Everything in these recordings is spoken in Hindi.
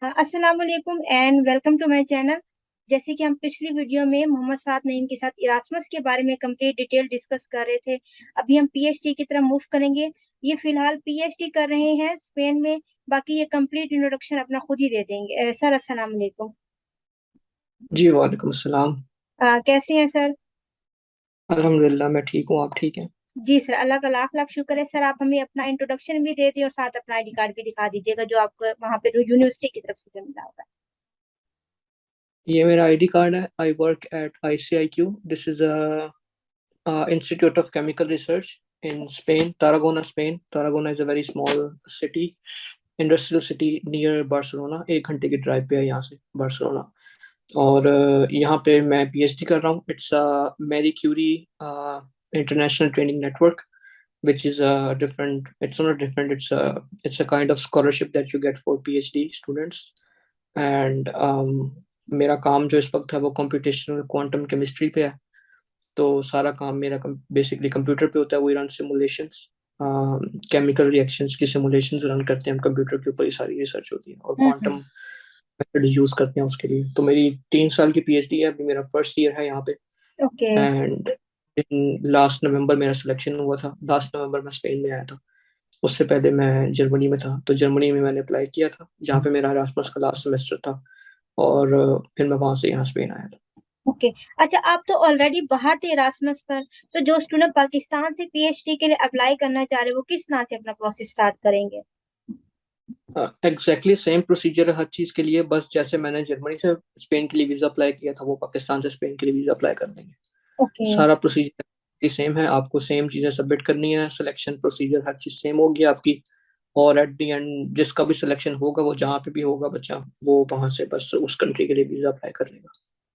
अस्सलाम वालेकुम and welcome to my channel. जैसे कि हम पिछली वीडियो में मोहम्मद साद नईम के साथ इरास्मस के बारे में कंप्लीट डिटेल डिस्कस कर रहे थे। अभी हम पीएचडी की तरफ मूव करेंगे। ये फिलहाल पीएचडी कर रहे हैं स्पेन में। बाकी ये कंप्लीट इंट्रोडक्शन अपना खुद ही दे देंगे। सर अस्सलाम वालेकुम। जी वालेकुम अस्सलाम। कैसे हैं सर? अल्हम्दुलिल्लाह मैं ठीक हूँ, आप ठीक हैं? जी सर, अल्लाह का लाख लाख शुक्र है। सर आप हमें अपना इंट्रोडक्शन भी दे दिए और साथ अपना आईडी कार्ड भी दिखा दीजिएगा जो आपको वहाँ पे यूनिवर्सिटी की तरफ से जो मिला होगा। ये मेरा आईडी कार्ड है। I work at ICIQ। This is a institute of chemical research in Spain, तारागोना Spain. तारागोना is a very small city, industrial city near Barcelona. 1 घंटे की ड्राइव पे है यहाँ से बार्सिलोना। और यहाँ पे मैं PhD कर रहा हूँ। It's Marie Curie international training network, which is different. It's not different. It's a kind of scholarship that you get for PhD students. And मेरा काम जो इस वक्त है वो कंप्यूटेशनल क्वांटम केमिस्ट्री पे है। तो सारा काम मेरा बेसिकली कंप्यूटर पे होता है। We run simulations, chemical reactions की सिमुलेशंस रन करते हैं हम कंप्यूटर के ऊपर। ही सारी रिसर्च होती है और क्वांटम हम्म। मेथड्स यूज करते हैं उसके लिए। तो मेरी 3 साल की PhD है, अभी मेरा फर्स्ट ईयर है यहाँ पे। ओके। एंड इन लास्ट नवंबर मेरा सिलेक्शन हुआ था। लास्ट नवंबर में स्पेन में आया था। उससे पहले मैं जर्मनी में था, तो जर्मनी में मैंने अप्लाई किया था जहाँ पे मेरा एरास्मस का लास्ट सेमेस्टर था। और फिर मैं वहां से यहाँ स्पेन आया था। ओके। अच्छा, आप तो ऑलरेडी बाहर थे इरास्मस पर। तो जो स्टूडेंट पाकिस्तान से पीएचडी के लिए अप्लाई करना चाह रहे हैं वो किस तरह से अपना प्रोसेस स्टार्ट करेंगे? एग्जैक्टली सेम प्रोसीजर है हर चीज़ के लिए। बस जैसे मैंने जर्मनी से स्पेन के लिए वीज़ा अप्लाई किया था, वो पाकिस्तान से स्पेन के लिए वीज़ा अप्लाई कर देंगे। ओके। सारा प्रोसीजर सेम है। आपको सेम चीज़ें सबमिट करनी है। सिलेक्शन प्रोसीजर हर चीज़ सेम होगी आपकी। और एट द एंड जिसका भी सिलेक्शन होगा, वो जहाँ पे भी होगा बच्चा, वो वहां से बस उस कंट्री के लिए वीज़ा अप्लाई कर लेगा।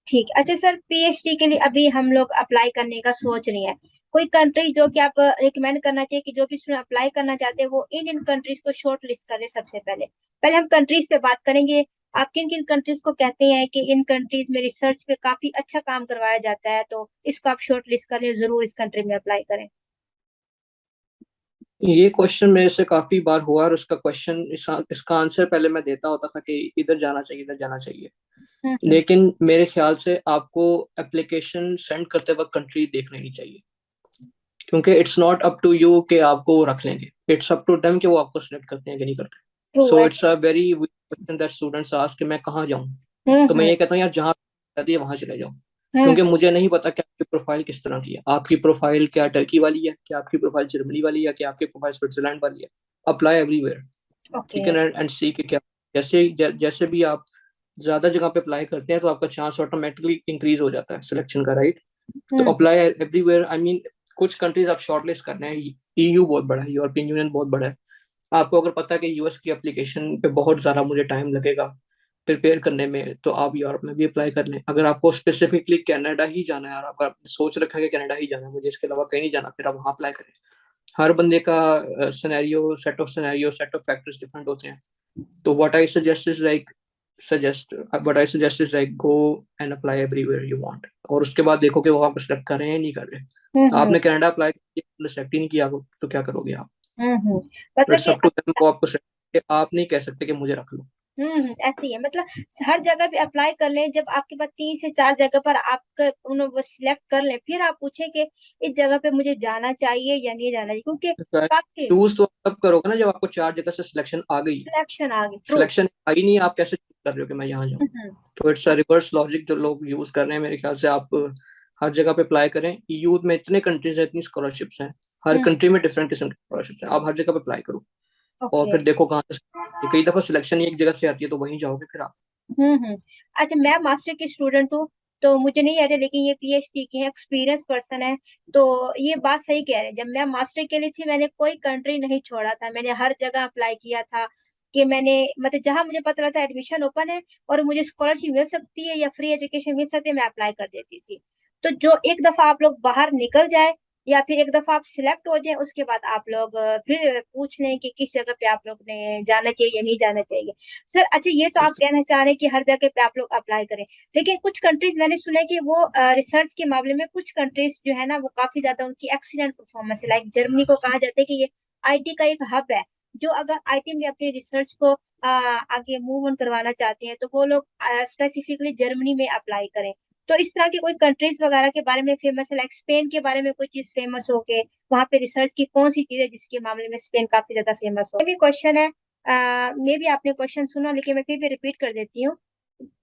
ठीक। अच्छा सर, पीएचडी के लिए अभी हम लोग अप्लाई करने का सोच रहे हैं। कोई कंट्री जो कि आप रिकमेंड करना चाहिए कि जो भी स्टूडेंट अप्लाई करना चाहते हैं वो इन इन कंट्रीज को शॉर्ट लिस्ट करें? सबसे पहले पहले हम कंट्रीज पे बात करेंगे। आप किन किन कंट्रीज को कहते हैं कि इन कंट्रीज में रिसर्च पे काफी अच्छा काम करवाया जाता है, तो इसको आप शॉर्ट लिस्ट करें, जरूर इस कंट्री में अप्लाई करें। ये क्वेश्चन मेरे से काफी बार हुआ और उसका क्वेश्चन इसका आंसर पहले मैं देता होता था कि इधर जाना चाहिए, इधर जाना चाहिए। हम्म। लेकिन मेरे ख्याल से आपको एप्लीकेशन सेंड करते वक्त कंट्री देख लेनी चाहिए, क्योंकि it's not up to you कि आपको वो रख लेंगे। इट्स अप टू देम कि वो आपको सिलेक्ट करते हैं कि नहीं करते। ट्रू सो है। It's a very question that students ask कि मैं कहाँ जाऊँ। तो मैं हम्म। ये कहता हूँ यार, जहाँ जाती है वहां चले जाओ। क्योंकि हम्म। मुझे नहीं पता कि आपकी प्रोफाइल किस तरह की है। आपकी प्रोफाइल क्या टर्की वाली है, क्या आपकी प्रोफाइल जर्मनी वाली है, क्या आपकी प्रोफाइल स्विट्जरलैंड वाली है। Apply everywhere. ओके। ठीक है ना? एंड सी कि क्या जैसे भी आप ज्यादा जगह पे अप्लाई करते हैं तो आपका चांस ऑटोमेटिकली इंक्रीज हो जाता है सिलेक्शन का, राइट? तो हम्म। अप्लाई एवरीवेयर, आई मीन कुछ कंट्रीज आप शॉर्टलिस्ट करना है। EU बहुत बड़ा है, यूरोपियन यूनियन बहुत बड़ा है। आपको अगर पता है कि US की एप्लीकेशन पे बहुत ज़्यादा मुझे टाइम लगेगा प्रिपेयर करने में, तो आप यूरोप में भी अप्लाई कर लें। अगर आपको स्पेसिफिकली कनाडा ही जाना है और आपका सोच रखा है कि कनाडा ही जाना है, मुझे इसके अलावा कहीं नहीं जाना, फिर आप वहाँ अप्लाई करें। हर बंदे का scenario set of factors different होते हैं। तो what I suggest is like go and apply everywhere you want, और उसके बाद देखो कि वो आपको सेलेक्ट कर रहे हैं या नहीं कर रहे। हम्म। आपने कनाडा अप्लाई किया, सेलेक्ट ही नहीं किया आपको, तो क्या करोगे आप? मतलब इट्स कि अप टू देम, वो आपको select- आप नहीं कह सकते कि मुझे रख लो। ऐसे ही है। मतलब हर जगह पे अप्लाई कर लें। जब आपके पास 3 से 4 जगह पर आपका उन्होंने वो सिलेक्ट कर लें, फिर आप पूछें कि इस जगह पे मुझे जाना चाहिए या नहीं जाना चाहिए, क्योंकि काफी चूज तो आप तब करोगे ना जब आपको 4 जगह से सिलेक्शन आ गई। सिलेक्शन आ गई। ट्रू। सिलेक्शन आई नहीं, आप कैसे चूज कर रहे हो कि मैं यहाँ जाऊँ? हम्म। तो इट्स अ रिवर्स लॉजिक जो लोग यूज कर रहे हैं। मेरे ख्याल से आप हर जगह पे अप्लाई करें। यूथ में इतने कंट्रीज हैं, इतनी स्कॉलरशिप्स हैं। हर हम्म। कंट्री में डिफरेंट किस्म की स्कॉलरशिप्स हैं। आप हर जगह पे अप्लाई करो और ओके। फिर देखो कहाँ से। कई दफा सिलेक्शन ही एक जगह से आती है, तो वहीं जाओगे फिर आप। हम्म। अच्छा, मैं मास्टर की स्टूडेंट हूँ, तो मुझे नहीं आइडिया, लेकिन ये पीएचडी के हैं, एक्सपीरियंस पर्सन है। तो ये बात सही कह रहे हैं। जब मैं मास्टर के लिए थी मैंने कोई कंट्री नहीं छोड़ा था, मैंने हर जगह अप्लाई किया था। कि मैंने मतलब जहां मुझे पता रहता एडमिशन ओपन है और मुझे स्कॉलरशिप मिल सकती है या फ्री एजुकेशन मिल सकती है, मैं अप्लाई कर देती थी। तो जो एक दफा आप लोग बाहर निकल जाए या फिर एक दफा आप सिलेक्ट हो जाए, उसके बाद आप लोग फिर पूछ लें कि किस जगह पे आप लोग ने जाना चाहिए या नहीं जाना चाहिए। सर अच्छा, ये तो आप कहना चाह रहे हैं कि हर जगह पे आप लोग अप्लाई करें, लेकिन कुछ कंट्रीज मैंने सुना है कि वो रिसर्च के मामले में कुछ कंट्रीज जो है ना वो काफी ज्यादा उनकी एक्सीलेंट परफॉर्मेंस है। लाइक जर्मनी को कहा जाता है कि ये आईटी का एक हब है। जो अगर आईटी में अपनी रिसर्च को आगे मूव ऑन करवाना चाहते हैं तो वो लोग स्पेसिफिकली जर्मनी में अप्लाई करें। तो इस तरह की कोई कंट्रीज वगैरह के बारे में फेमस है, लाइक स्पेन के बारे में कोई चीज फेमस हो के वहां पे रिसर्च की कौन सी चीज है जिसके मामले में स्पेन काफी ज्यादा फेमस हो? ये भी क्वेश्चन है, मे भी आपने क्वेश्चन सुना लेकिन मैं फिर भी रिपीट कर देती हूँ।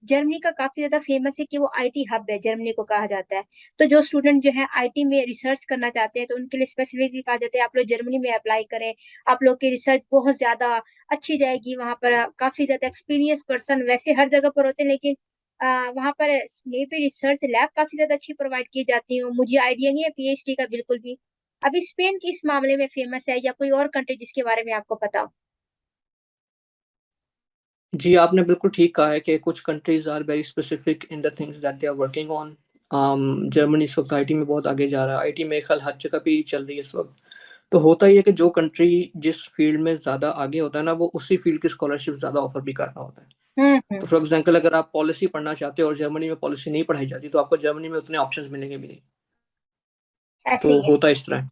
जर्मनी का काफी ज्यादा फेमस है कि वो आईटी हब है, जर्मनी को कहा जाता है। तो जो स्टूडेंट जो है आईटी में रिसर्च करना चाहते हैं तो उनके लिए स्पेसिफिकली कहा जाता है आप लोग जर्मनी में अप्लाई करें। आप लोग की रिसर्च बहुत ज्यादा अच्छी जाएगी, वहां पर काफी ज्यादा एक्सपीरियंस पर्सन वैसे हर जगह पर होते हैं, लेकिन वहां पर मे भी रिसर्च लैब काफी ज्यादा अच्छी प्रोवाइड की जाती है। मुझे आइडिया नहीं है पीएचडी का बिल्कुल भी। अभी स्पेन किस मामले में फेमस है या कोई और कंट्री जिसके बारे में आपको पता हो? जी, आपने बिल्कुल ठीक कहा है कि कुछ countries are very specific in the things that they are working on. Germany इस वक्त आईटी में बहुत आगे जा रहा है, आईटी मेरे ख्याल हर जगह पे ही चल रही है इस वक्त। तो होता ही है कि जो कंट्री जिस फील्ड में ज़्यादा आगे होता है ना, वो उसी फील्ड की स्कॉलरशिप ज़्यादा ऑफर भी कर रहा होता है। हम्म। तो फॉर एग्जांपल अगर आप पॉलिसी पढ़ना चाहते हो और जर्मनी में पॉलिसी नहीं पढ़ाई जाती तो आपको जर्मनी में उतने ऑप्शंस मिलेंगे भी नहीं। ऐसे तो ही है। होता इस तरह है।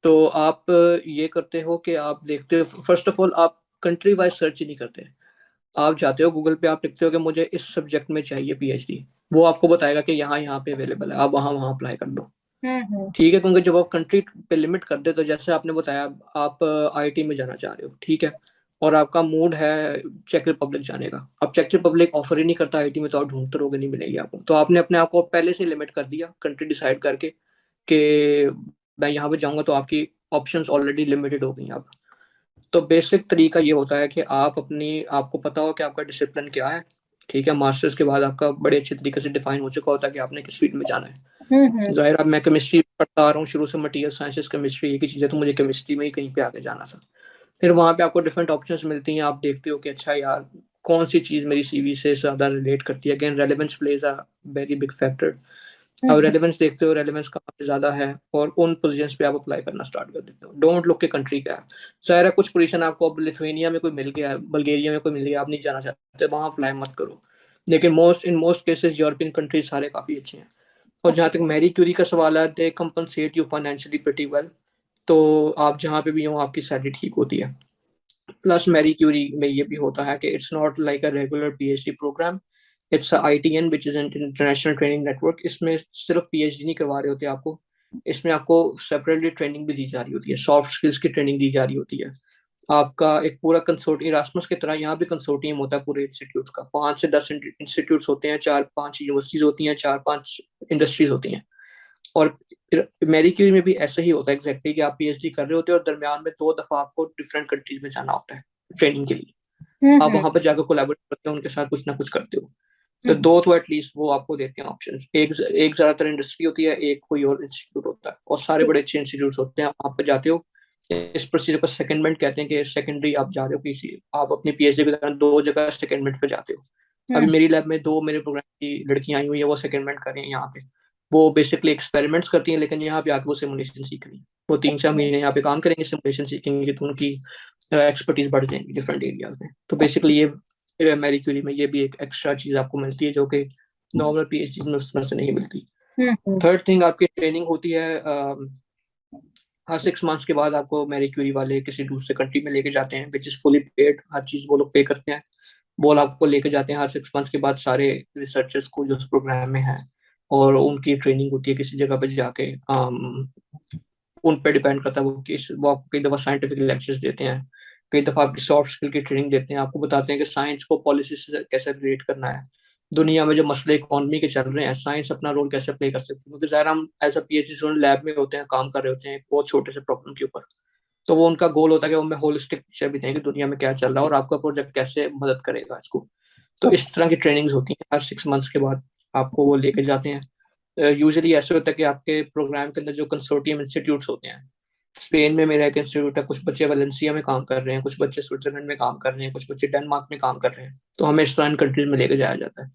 तो आप ये करते हो कि आप देखते हो, फर्स्ट ऑफ ऑल आप कंट्री वाइज सर्च ही नहीं करते। आप जाते हो गूगल पे, आप लिखते हो कि मुझे इस सब्जेक्ट में चाहिए पीएचडी, वो आपको बताएगा कि यहाँ यहाँ पे अवेलेबल है, आप वहाँ वहाँ अप्लाई कर दो। हम्म। ठीक है, क्योंकि जब आप कंट्री पे लिमिट कर दे तो जैसे आपने बताया आप आईटी में जाना चाह रहे हो, ठीक है, और आपका मूड है चेक रिपब्लिक जाने का। अब चेक रिपब्लिक ऑफर ही नहीं करता आईटी में, तो आप ढूंढते रहोगे, नहीं मिलेगी आपको। तो आपने अपने आप को पहले से लिमिट कर दिया कंट्री डिसाइड करके कि मैं यहाँ पे जाऊंगा, तो आपकी ऑप्शंस ऑलरेडी लिमिटेड हो गई अब। तो बेसिक तरीका ये होता है कि आप अपनी, आपको पता हो कि आपका डिसिप्लिन क्या है। ठीक है, मास्टर्स के बाद आपका बड़े अच्छे तरीके से डिफाइन हो चुका होता है कि आपने किस फील्ड में जाना है। हम्म। जाहिर, अब मैं केमिस्ट्री पढ़ता आ रहा हूँ शुरू से, मटीरियल साइंसेस केमिस्ट्री एक ही चीज़ है, तो मुझे केमिस्ट्री में ही कहीं पे आगे जाना था। फिर वहाँ पे आपको डिफरेंट ऑप्शंस मिलती हैं, आप देखते हो कि अच्छा यार कौन सी चीज़ मेरी सीवी से ज़्यादा रिलेट करती है। Again relevance plays a very big factor. अब हम्म। रेलेवेंस देखते हो, रेलेवेंस कहाँ पे ज़्यादा है और उन पोजीशंस पे आप अप्लाई करना स्टार्ट कर देते हो। डोंट लुक के कंट्री क्या है। ज़ाहिर है कुछ पोजीशन आपको अब लिथुएनिया में कोई मिल गया, बल्गेरिया में कोई मिल गया, आप नहीं जाना चाहते, वहाँ अप्लाई मत करो। लेकिन मोस्ट केसेस यूरोपियन कंट्रीज सारे काफ़ी अच्छे हैं। और जहाँ तक ओके। मैरी क्यूरी का सवाल है, they compensate you financially pretty well. तो आप जहाँ पे भी हो आपकी सैलरी ठीक होती है। प्लस मैरी क्यूरी में ये भी होता है कि it's not like a regular PhD programme, it's ITN which is an international training network. इसमें सिर्फ पीएचडी नहीं करवा रहे होते आपको, इसमें आपको सेपरेटली ट्रेनिंग भी दी जा रही होती है, सॉफ्ट स्किल्स की ट्रेनिंग दी जा रही होती है। आपका एक पूरा कंसोर्टियम, इरास्मस की तरह यहाँ भी कंसोर्टियम होता है पूरे इंस्टीट्यूट्स का, 5 से 10 इंस्टीट्यूट्स होते हैं, 4-5 यूनिवर्सिटीज होती हैं, 4-5 इंडस्ट्रीज होती हैं। और मैरी क्यूरी में भी ऐसा ही होता है एग्जैक्टली कि आप पीएचडी कर रहे होते हो और दरमियान में 2 दफा आपको डिफरेंट कंट्रीज में जाना होता है ट्रेनिंग के लिए। आप हम्म। वहां पर जाकर कोलैबोरेट करते हो, उनके साथ कुछ ना कुछ करते हो। तो हम्म। दो तो एटलीस्ट वो आपको देते हैं ऑप्शन। एक ज्यादातर इंडस्ट्री होती है, एक कोई और इंस्टीट्यूट होता है, और सारे बड़े अच्छे इंस्टीट्यूट होते हैं। आप वहां पर जाते हो, इस प्रोसीजर को सेकेंडमेंट कहते हैं कि सेकेंडरी आप जा रहे हो किसी, आप अपनी पीएचडी के दौरान 2 जगह सेकेंडमेंट पे जाते हो। अभी हम्म। मेरी लैब में 2 मेरे प्रोग्राम की लड़कियां आई हुई है, वो सेकेंडमेंट कर रही हैं यहाँ पे। वो बेसिकली एक्सपेरिमेंट्स करती हैं, लेकिन यहाँ पे आके वो सिमुलेशन सीख रही हैं। वो 3-4 महीने यहाँ पे काम करेंगे, सिमुलेशन सीखेंगे, तो उनकी एक्सपर्टीज बढ़ जाएंगी डिफरेंट एरियाज में। तो बेसिकली ये मैरी क्यूरी में ये भी एक एक्स्ट्रा चीज आपको मिलती है जो कि नॉर्मल पीएचडी में उस तरह से नहीं मिलती। हम्म। थर्ड थिंग, आपकी ट्रेनिंग होती है हर 6 मंथ्स के बाद आपको मैरी क्यूरी वाले किसी दूसरे कंट्री में लेके जाते हैं, विच इज फुली पेड, हर चीज वो लोग पे करते हैं। वो आपको लेके जाते हैं हर 6 मंथ्स के बाद सारे रिसर्चर्स को जो उस प्रोग्राम में है, और उनकी ट्रेनिंग होती है किसी जगह पे जाके। उन पे डिपेंड करता है वो आपको कई दफ़ा साइंटिफिक लेक्चर्स देते हैं, कई दफ़ा आपकी सॉफ्ट स्किल की ट्रेनिंग देते हैं, आपको बताते हैं कि साइंस को पॉलिसी से कैसे रिलेट करना है। दुनिया में जो मसले इकोनॉमी के चल रहे हैं, साइंस अपना रोल कैसे प्ले कर सकती है, क्योंकि ज़ाहिर हम as a PhD student lab में होते हैं, काम कर रहे होते हैं बहुत छोटे से प्रॉब्लम के ऊपर। तो वो उनका गोल होता है कि वो हमें होलिस्टिक पिक्चर भी दें कि दुनिया में क्या चल रहा है और आपका प्रोजेक्ट कैसे मदद करेगा इसको। तो इस तरह की ट्रेनिंग्स होती हैं, हर 6 मंथ्स के बाद आपको वो लेके जाते हैं। यूजुअली ऐसे होता है कि आपके प्रोग्राम के अंदर जो कंसोर्टियम इंस्टीट्यूट्स होते हैं, स्पेन में मेरा एक इंस्टीट्यूट है, कुछ बच्चे वलेंसिया में काम कर रहे हैं, कुछ बच्चे स्विट्जरलैंड में काम कर रहे हैं, कुछ बच्चे डेनमार्क में काम कर रहे हैं, तो हमें इस तरह इन कंट्रीज में लेके जाया जाता है।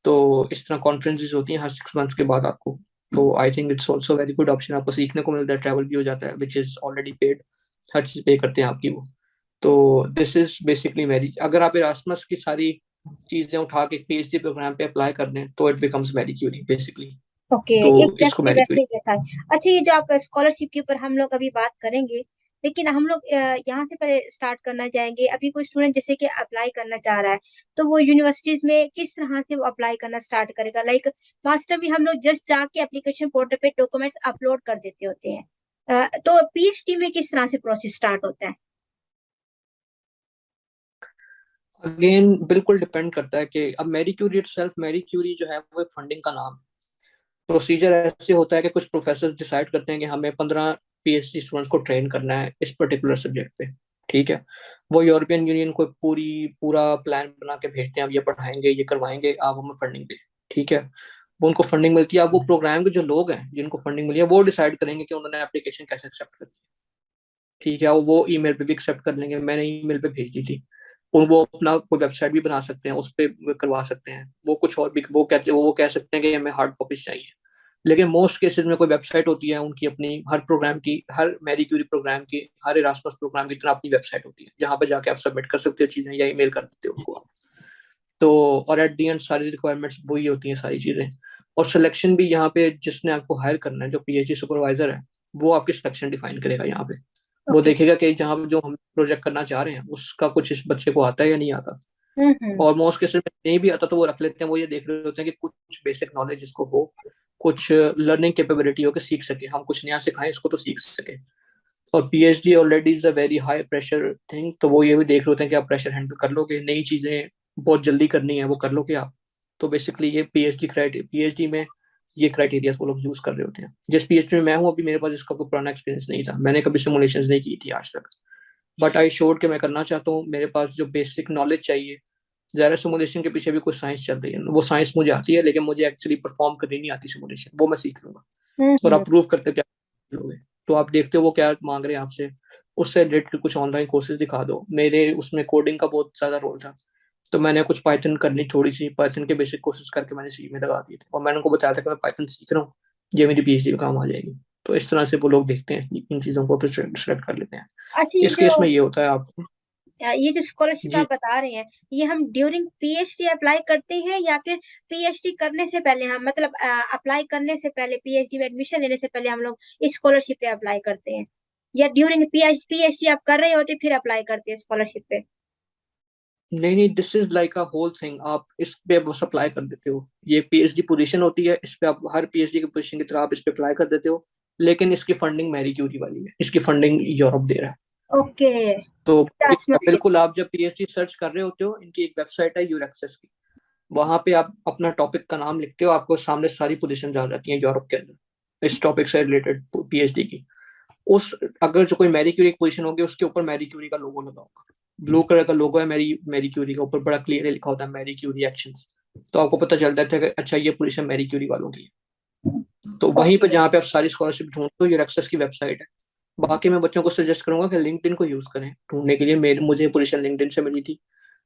तो इस तरह कॉन्फ्रेंसेज होती हैं हर 6 मंथ्स के बाद आपको। तो I think it's also very good option, आपको सीखने को मिलता है, ट्रैवल भी हो जाता है, विच इज ऑलरेडी पेड, हर चीज़ पे करते हैं आपकी वो। तो दिस इज बेसिकली वेरी, अगर आप इरास्मस की सारी चीज़ें उठा के पीएचडी प्रोग्राम पे अप्लाई कर दें तो it becomes Marie Curie basically. Okay. तो इसको एग्जैक्टली मैरी वैसे क्यूरी। ही कैसा है। अच्छा, ये जो आप स्कॉलरशिप के ऊपर हम लोग अभी बात करेंगे, लेकिन हम लोग यहाँ से पहले स्टार्ट करना चाहेंगे। अभी कोई स्टूडेंट जैसे कि अप्लाई करना चाह रहा है, तो वो यूनिवर्सिटीज में किस तरह से वो अप्लाई करना स्टार्ट करेगा? लाइक मास्टर भी हम लोग जस्ट जाके एप्लीकेशन पोर्टल पे डॉक्यूमेंट्स अपलोड कर देते होते हैं, तो पीएचडी में किस तरह से प्रोसेस स्टार्ट होता है? अगेन बिल्कुल डिपेंड करता है कि अब Marie Curie itself, Marie Curie जो है वो एक फंडिंग का नाम है। प्रोसीजर ऐसे होता है कि कुछ प्रोफेसर डिसाइड करते हैं कि हमें 15 पीएचडी स्टूडेंट्स को ट्रेन करना है इस पर्टिकुलर सब्जेक्ट पे। ठीक है, वो यूरोपियन यूनियन को पूरा प्लान बना के भेजते हैं, अब ये पढ़ाएंगे, ये करवाएंगे, आप हमें फंडिंग दें। ठीक है, वो उनको फंडिंग मिलती है। अब वो प्रोग्राम के जो लोग हैं जिनको फंडिंग मिली है वो डिसाइड करेंगे कि उन्होंने एप्लीकेशन कैसे एक्सेप्ट करनी है। ठीक है, वो ईमेल पे भी एक्सेप्ट कर लेंगे, मैंने ईमेल पे भेज दी थी। और वो अपना कोई वेबसाइट भी बना सकते हैं, उस पर करवा सकते हैं। वो कुछ और भी वो कह सकते हैं कि हमें हार्ड कॉपीज चाहिए। लेकिन मोस्ट केसेस में कोई वेबसाइट होती है उनकी अपनी, हर प्रोग्राम की, हर मैरी क्यूरी प्रोग्राम की, हर इरास्मस प्रोग्राम की तरह अपनी वेबसाइट होती है जहाँ पे जाके आप सबमिट कर सकते हो चीजें या ईमेल कर देते हो उनको आप। तो और एट दी एंड सारी रिक्वायरमेंट्स वही होती हैं, सारी चीजें। और सिलेक्शन भी यहाँ पे जिसने आपको हायर करना है, जो पीएचडी सुपरवाइजर है, वो आपकी सिलेक्शन डिफाइन करेगा यहाँ पे। वो ओके। देखेगा कि जहाँ जो हम प्रोजेक्ट करना चाह रहे हैं उसका कुछ इस बच्चे को आता है या नहीं आता। हम्म। और मोस्ट केसेस में नहीं भी आता तो वो रख लेते हैं। वो ये देख रहे होते हैं कि कुछ बेसिक नॉलेज इसको हो, कुछ लर्निंग कैपेबिलिटी हो कि सीख सके, हम कुछ नया सिखाएं इसको तो सीख सके। और PhD already is a very high pressure thing, तो वो ये भी देख रहे होते हैं कि आप प्रेशर हैंडल कर लोगे, नई चीजें बहुत जल्दी करनी है वो कर लोगे आप। तो बेसिकली ये पीएचडी में ये क्राइटेरिया वो लोग यूज कर रहे होते हैं। जिस पीएचडी में मैं हूँ अभी, मेरे पास इसका कोई पुराना एक्सपीरियंस नहीं था, मैंने कभी सिमुलेशन नहीं की थी आज तक। बट आई श्योर कि मैं करना चाहता हूँ। मेरे पास जो बेसिक नॉलेज चाहिए, ज़ाहिर सिमुलेशन के पीछे भी कुछ साइंस चल रही है, वो साइंस मुझे आती है, लेकिन मुझे एक्चुअली परफॉर्म करनी नहीं आती सिमुलेशन, वो मैं सीख लूंगा। और हम्म। आप प्रूव करते क्या लोगे। तो आप देखते हो वो क्या मांग रहे हैं आपसे, उससे रिलेटेड कुछ ऑनलाइन कोर्सेज दिखा दो। मेरे उसमें कोडिंग का बहुत ज्यादा रोल था, तो मैंने कुछ पाइथन करनी, थोड़ी सी पाइथन के बेसिक कोर्सेज करके मैंने सी में लगा दिए थे, और मैंने उनको बताया था कि मैं पाइथन सीख रहा हूँ, ये मेरी पीएचडी में काम आ जाएगी। तो इस तरह से वो लोग देखते हैं इन चीज़ों को, फिर सेलेक्ट कर लेते हैं। अच्छा, इस केस में ये होता है आपको। ये जो स्कॉलरशिप जी आप बता रहे हैं, ये हम ड्यूरिंग पीएचडी अप्लाई करते हैं या फिर पीएचडी करने से पहले? हम मतलब अप्लाई करने से पहले, पीएचडी में एडमिशन लेने से पहले हम लोग इस स्कॉलरशिप पे अप्लाई करते हैं, या ड्यूरिंग पीएचडी आप कर रहे होते फिर अप्लाई करते हैं स्कॉलरशिप पे? नहीं नहीं, this is like a whole thing. आप इस पे बस अप्लाई कर देते हो, ये पीएचडी पोजीशन होती है, इस पे आप हर पीएचडी की पोजीशन की तरह आप इस पे अप्लाई कर देते हो। लेकिन इसकी फंडिंग मैरी क्यूरी वाली है, इसकी फंडिंग यूरोप दे रहा है। ओके। तो Erasmus के। बिल्कुल, आप जब पीएचडी सर्च कर रहे होते हो, इनकी एक वेबसाइट है यूरेक्सेस की, वहां पे आप अपना टॉपिक का नाम लिखते हो, आपको सामने सारी पोजीशन आ जाती हैं यूरोप के अंदर इस टॉपिक से रिलेटेड पीएचडी की। उस अगर जो कोई मैरी क्यूरी की पोजीशन होगी उसके ऊपर मैरी क्यूरी का लोगो लगा होगा, ब्लू कलर का लोगो है मैरी मैरी क्यूरी का, ऊपर बड़ा क्लियर लिखा होता है मैरी क्यूरी एक्शंस। तो आपको पता चलता है कि अच्छा ये पोजीशन मैरी क्यूरी वालों की है। तो वहीं पे ओके। जहाँ पे आप सारी स्कॉलरशिप ढूंढते हो, ये एक्सेस की वेबसाइट है। बाकी मैं बच्चों को सजेस्ट करूंगा कि लिंक्डइन को यूज करें ढूंढने के लिए। मेरे मुझे पोजीशन लिंक्डइन से मिली थी।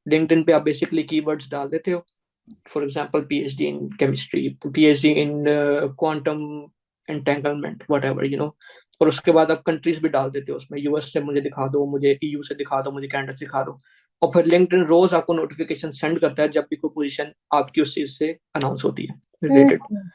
लिंक्डइन पे आप बेसिकली कीवर्ड्स डाल देते हो, for example PhD in chemistry, PhD in quantum entanglement, what ever और उसके बाद आप कंट्रीज भी डाल देते हो उसमें, यूएस से मुझे दिखा दो, मुझे ईयू से दिखा दो, मुझे कनाडा से दिखा दो। और फिर लिंक्डइन रोज आपको नोटिफिकेशन सेंड करता है जब भी कोई पोजीशन आपकी उस चीज से अनाउंस होती है रिलेटेड। हम्म।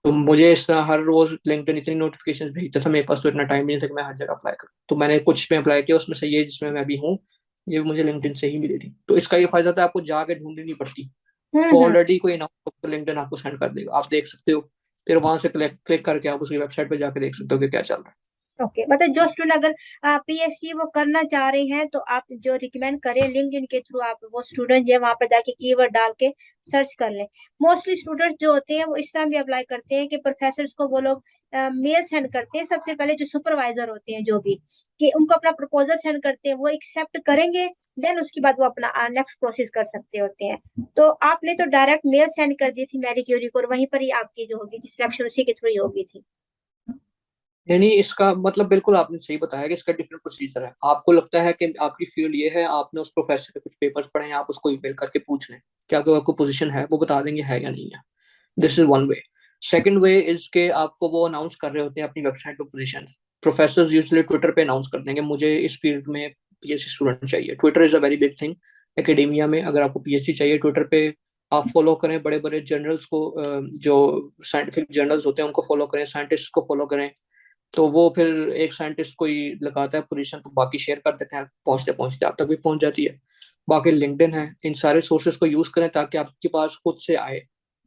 तो मुझे इस तरह हर रोज लिंक्डइन इतनी नोटिफिकेशन भेजता था, मेरे पास तो इतना टाइम नहीं था कि मैं हर जगह अप्लाई करूँ। तो मैंने कुछ में अप्लाई किया, उसमें से ये जिसमें मैं भी हूँ, ये भी मुझे लिंक्डइन से ही मिली थी। तो इसका ये फायदा था, आपको जाके ढूंढनी नहीं पड़ती, वो हम्म। ऑलरेडी कोई अनाउंस लिंक्डइन आपको सेंड कर देगा, आप देख सकते हो। फिर वहां से क्लिक करके आप उसकी वेबसाइट पे जाके देख सकते हो कि क्या चल रहा है। ओके, मतलब जो स्टूडेंट अगर पीएचडी वो करना चाह रहे हैं, तो आप जो रिकमेंड करें लिंक्डइन के थ्रू, आप वो स्टूडेंट जो है वहां पर जाके कीवर्ड डाल के सर्च कर लें। मोस्टली स्टूडेंट्स जो होते हैं वो इस तरह भी अप्लाई करते हैं कि प्रोफेसर्स को वो लोग मेल सेंड करते हैं सबसे पहले, जो सुपरवाइजर होते हैं जो भी, कि उनको अपना प्रपोजल सेंड करते हैं, वो एक्सेप्ट करेंगे, देन उसके बाद वो अपना नेक्स्ट प्रोसेस कर सकते होते हैं। तो आपने तो डायरेक्ट मेल सेंड कर दी थी मैरी क्यूरी को, और वहीं पर ही आपकी जो होगी सिलेक्शन उसी के थ्रू ही होगी थी। नहीं नहीं, इसका मतलब बिल्कुल आपने सही बताया कि इसका डिफरेंट प्रोसीजर है। आपको लगता है कि आपकी फील्ड ये है, आपने उस प्रोफेसर के कुछ पेपर्स पढ़े हैं, आप उसको ईमेल करके पूछ लें क्या कोई आपको पोजीशन है, वो बता देंगे है या नहीं है। This is one way. Second way is के आपको वो अनाउंस कर रहे होते हैं अपनी वेबसाइट पे पोजीशंस। प्रोफेसर यूजुअली ट्विटर पे अनाउंस कर देंगे मुझे इस फील्ड में पीएचडी स्टूडेंट चाहिए। Twitter is a very big thing academia में। अगर आपको पीएचडी चाहिए, ट्विटर पे आप फॉलो करें बड़े बड़े जर्नल्स को, जो साइंटिफिक जर्नल्स होते हैं उनको फॉलो करें, साइंटिस्ट को फॉलो करें। तो वो फिर एक साइंटिस्ट कोई लगाता है पोजीशन, तो बाकी शेयर कर देते हैं, पहुंचते पहुंचते आप तक भी पहुंच जाती है। बाकी लिंक्डइन है, इन सारे सोर्सेज को यूज करें ताकि आपके पास खुद से आए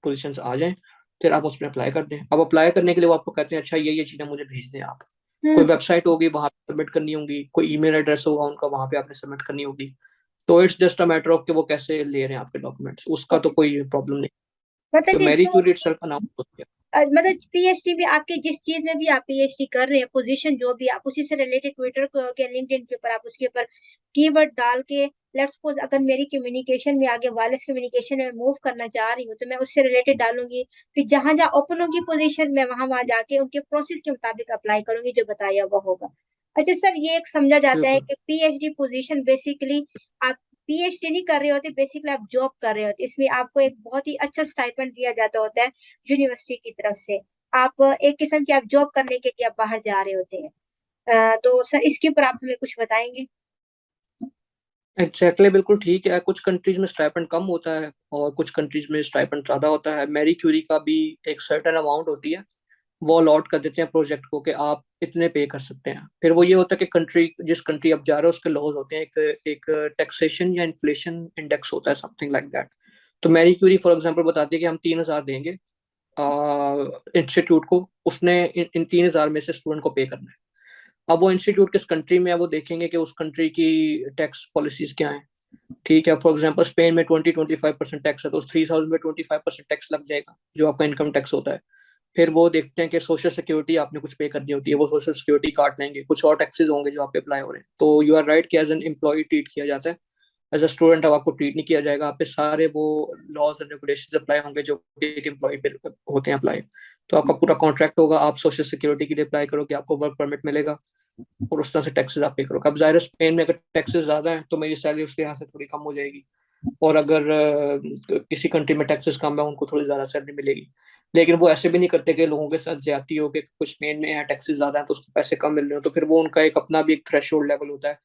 पोजीशंस आ जाएं, फिर आप उसमें अप्लाई कर दें। अब अप्लाई करने के लिए वो आपको कहते हैं अच्छा ये चीजें मुझे भेज दें आप। कोई हम्म। वेबसाइट होगी वहां पे सबमिट करनी होगी, कोई ईमेल एड्रेस होगा उनका, वहां पे आपने सबमिट करनी होगी। तो it's just a matter of कि वो कैसे ले रहे हैं आपके डॉक्यूमेंट्स, उसका तो ओके। कोई प्रॉब्लम नहीं। मतलब तो कि मैरी जो क्यूरी इटसेल्फ का नाम होता है। मतलब पीएचडी भी आपके जिस चीज में भी आप पीएचडी कर रहे हैं, पोजीशन जो भी आप उसी से रिलेटेड, ट्विटर के लिंक्डइन के ऊपर आप उसके ऊपर कीवर्ड डाल के, लेट्स सपोज अगर मेरी कम्युनिकेशन में आगे वायरलेस कम्युनिकेशन में मूव करना चाह रही हूँ तो मैं उससे रिलेटेड डालूंगी। फिर जहां जहां ओपन होगी पोजीशन, मैं वहां वहां जाके उनके प्रोसेस के मुताबिक अप्लाई करूंगी जो बताया हुआ होगा। अच्छा सर, ये एक समझा जाता है बिल्कुल। कि पीएचडी पोजीशन बेसिकली आप पीएचडी नहीं कर रहे होते, बेसिकली आप जॉब कर रहे होते, इसमें आपको एक बहुत ही अच्छा स्टाइपेंड दिया जाता होता है यूनिवर्सिटी की तरफ से। आप एक किस्म की आप जॉब करने के लिए आप बाहर जा रहे होते हैं। तो सर इसके ऊपर आप हमें कुछ बताएंगे? एग्जैक्टली बिल्कुल ठीक है। कुछ कंट्रीज में स्टाइपेंड कम होता है और कुछ कंट्रीज में स्टाइपेंड ज्यादा होता है। मैरी क्यूरी का भी एक सर्टेन अमाउंट होती है, वो अलॉट कर देते हैं प्रोजेक्ट को कि आप इतने पे कर सकते हैं। फिर वो ये होता है कि कंट्री, जिस कंट्री आप जा रहे हो उसके लॉज होते हैं, एक एक टैक्सेशन या इन्फ्लेशन इंडेक्स होता है, समथिंग लाइक दैट। तो मैरी क्यूरी फॉर एग्जांपल बताती है कि हम 3,000 देंगे इंस्टीट्यूट को, उसने इन 3,000 में से स्टूडेंट को पे करना है। अब वो इंस्टीट्यूट किस कंट्री में है वो देखेंगे कि उस कंट्री की टैक्स पॉलिसीज क्या है। ठीक है, फॉर एग्जांपल स्पेन में 20-25% टैक्स है, तो उस 3,000 में 25% टैक्स लग जाएगा जो आपका इनकम टैक्स होता है। फिर वो देखते हैं कि सोशल सिक्योरिटी आपने कुछ पे करनी होती है, वो सोशल सिक्योरिटी काट लेंगे, कुछ और टैक्सेस होंगे जो आप पे अप्लाई हो रहे हैं। तो यू आर राइट कि एज एन एम्प्लॉय ट्रीट किया जाता है, एज अ स्टूडेंट अब आपको ट्रीट नहीं किया जाएगा। आप पे सारे वो लॉज एंड रेगुलेशंस अप्लाई होंगे जो कि एक एम्प्लॉय पे होते हैं अप्लाई। तो आपका पूरा कॉन्ट्रैक्ट होगा, आप सोशल सिक्योरिटी के लिए अप्लाई करोगे, आपको वर्क परमिट मिलेगा और उस तरह से टैक्सेस आप पे करोगे। अब जाहिर है स्पेन में अगर टैक्सेस ज्यादा है तो मेरी सैलरी उसके यहाँ से थोड़ी कम हो जाएगी, और अगर किसी कंट्री में टैक्सेस कम है उनको थोड़ी ज्यादा सैलरी मिलेगी। लेकिन वो ऐसे भी नहीं करते कि लोगों के साथ ज्यादती हो कि कुछ स्पेन में है टैक्सेस ज्यादा है तो उसको पैसे कम मिल रहे हो। तो फिर वो उनका एक अपना भी एक थ्रेशोल्ड लेवल होता है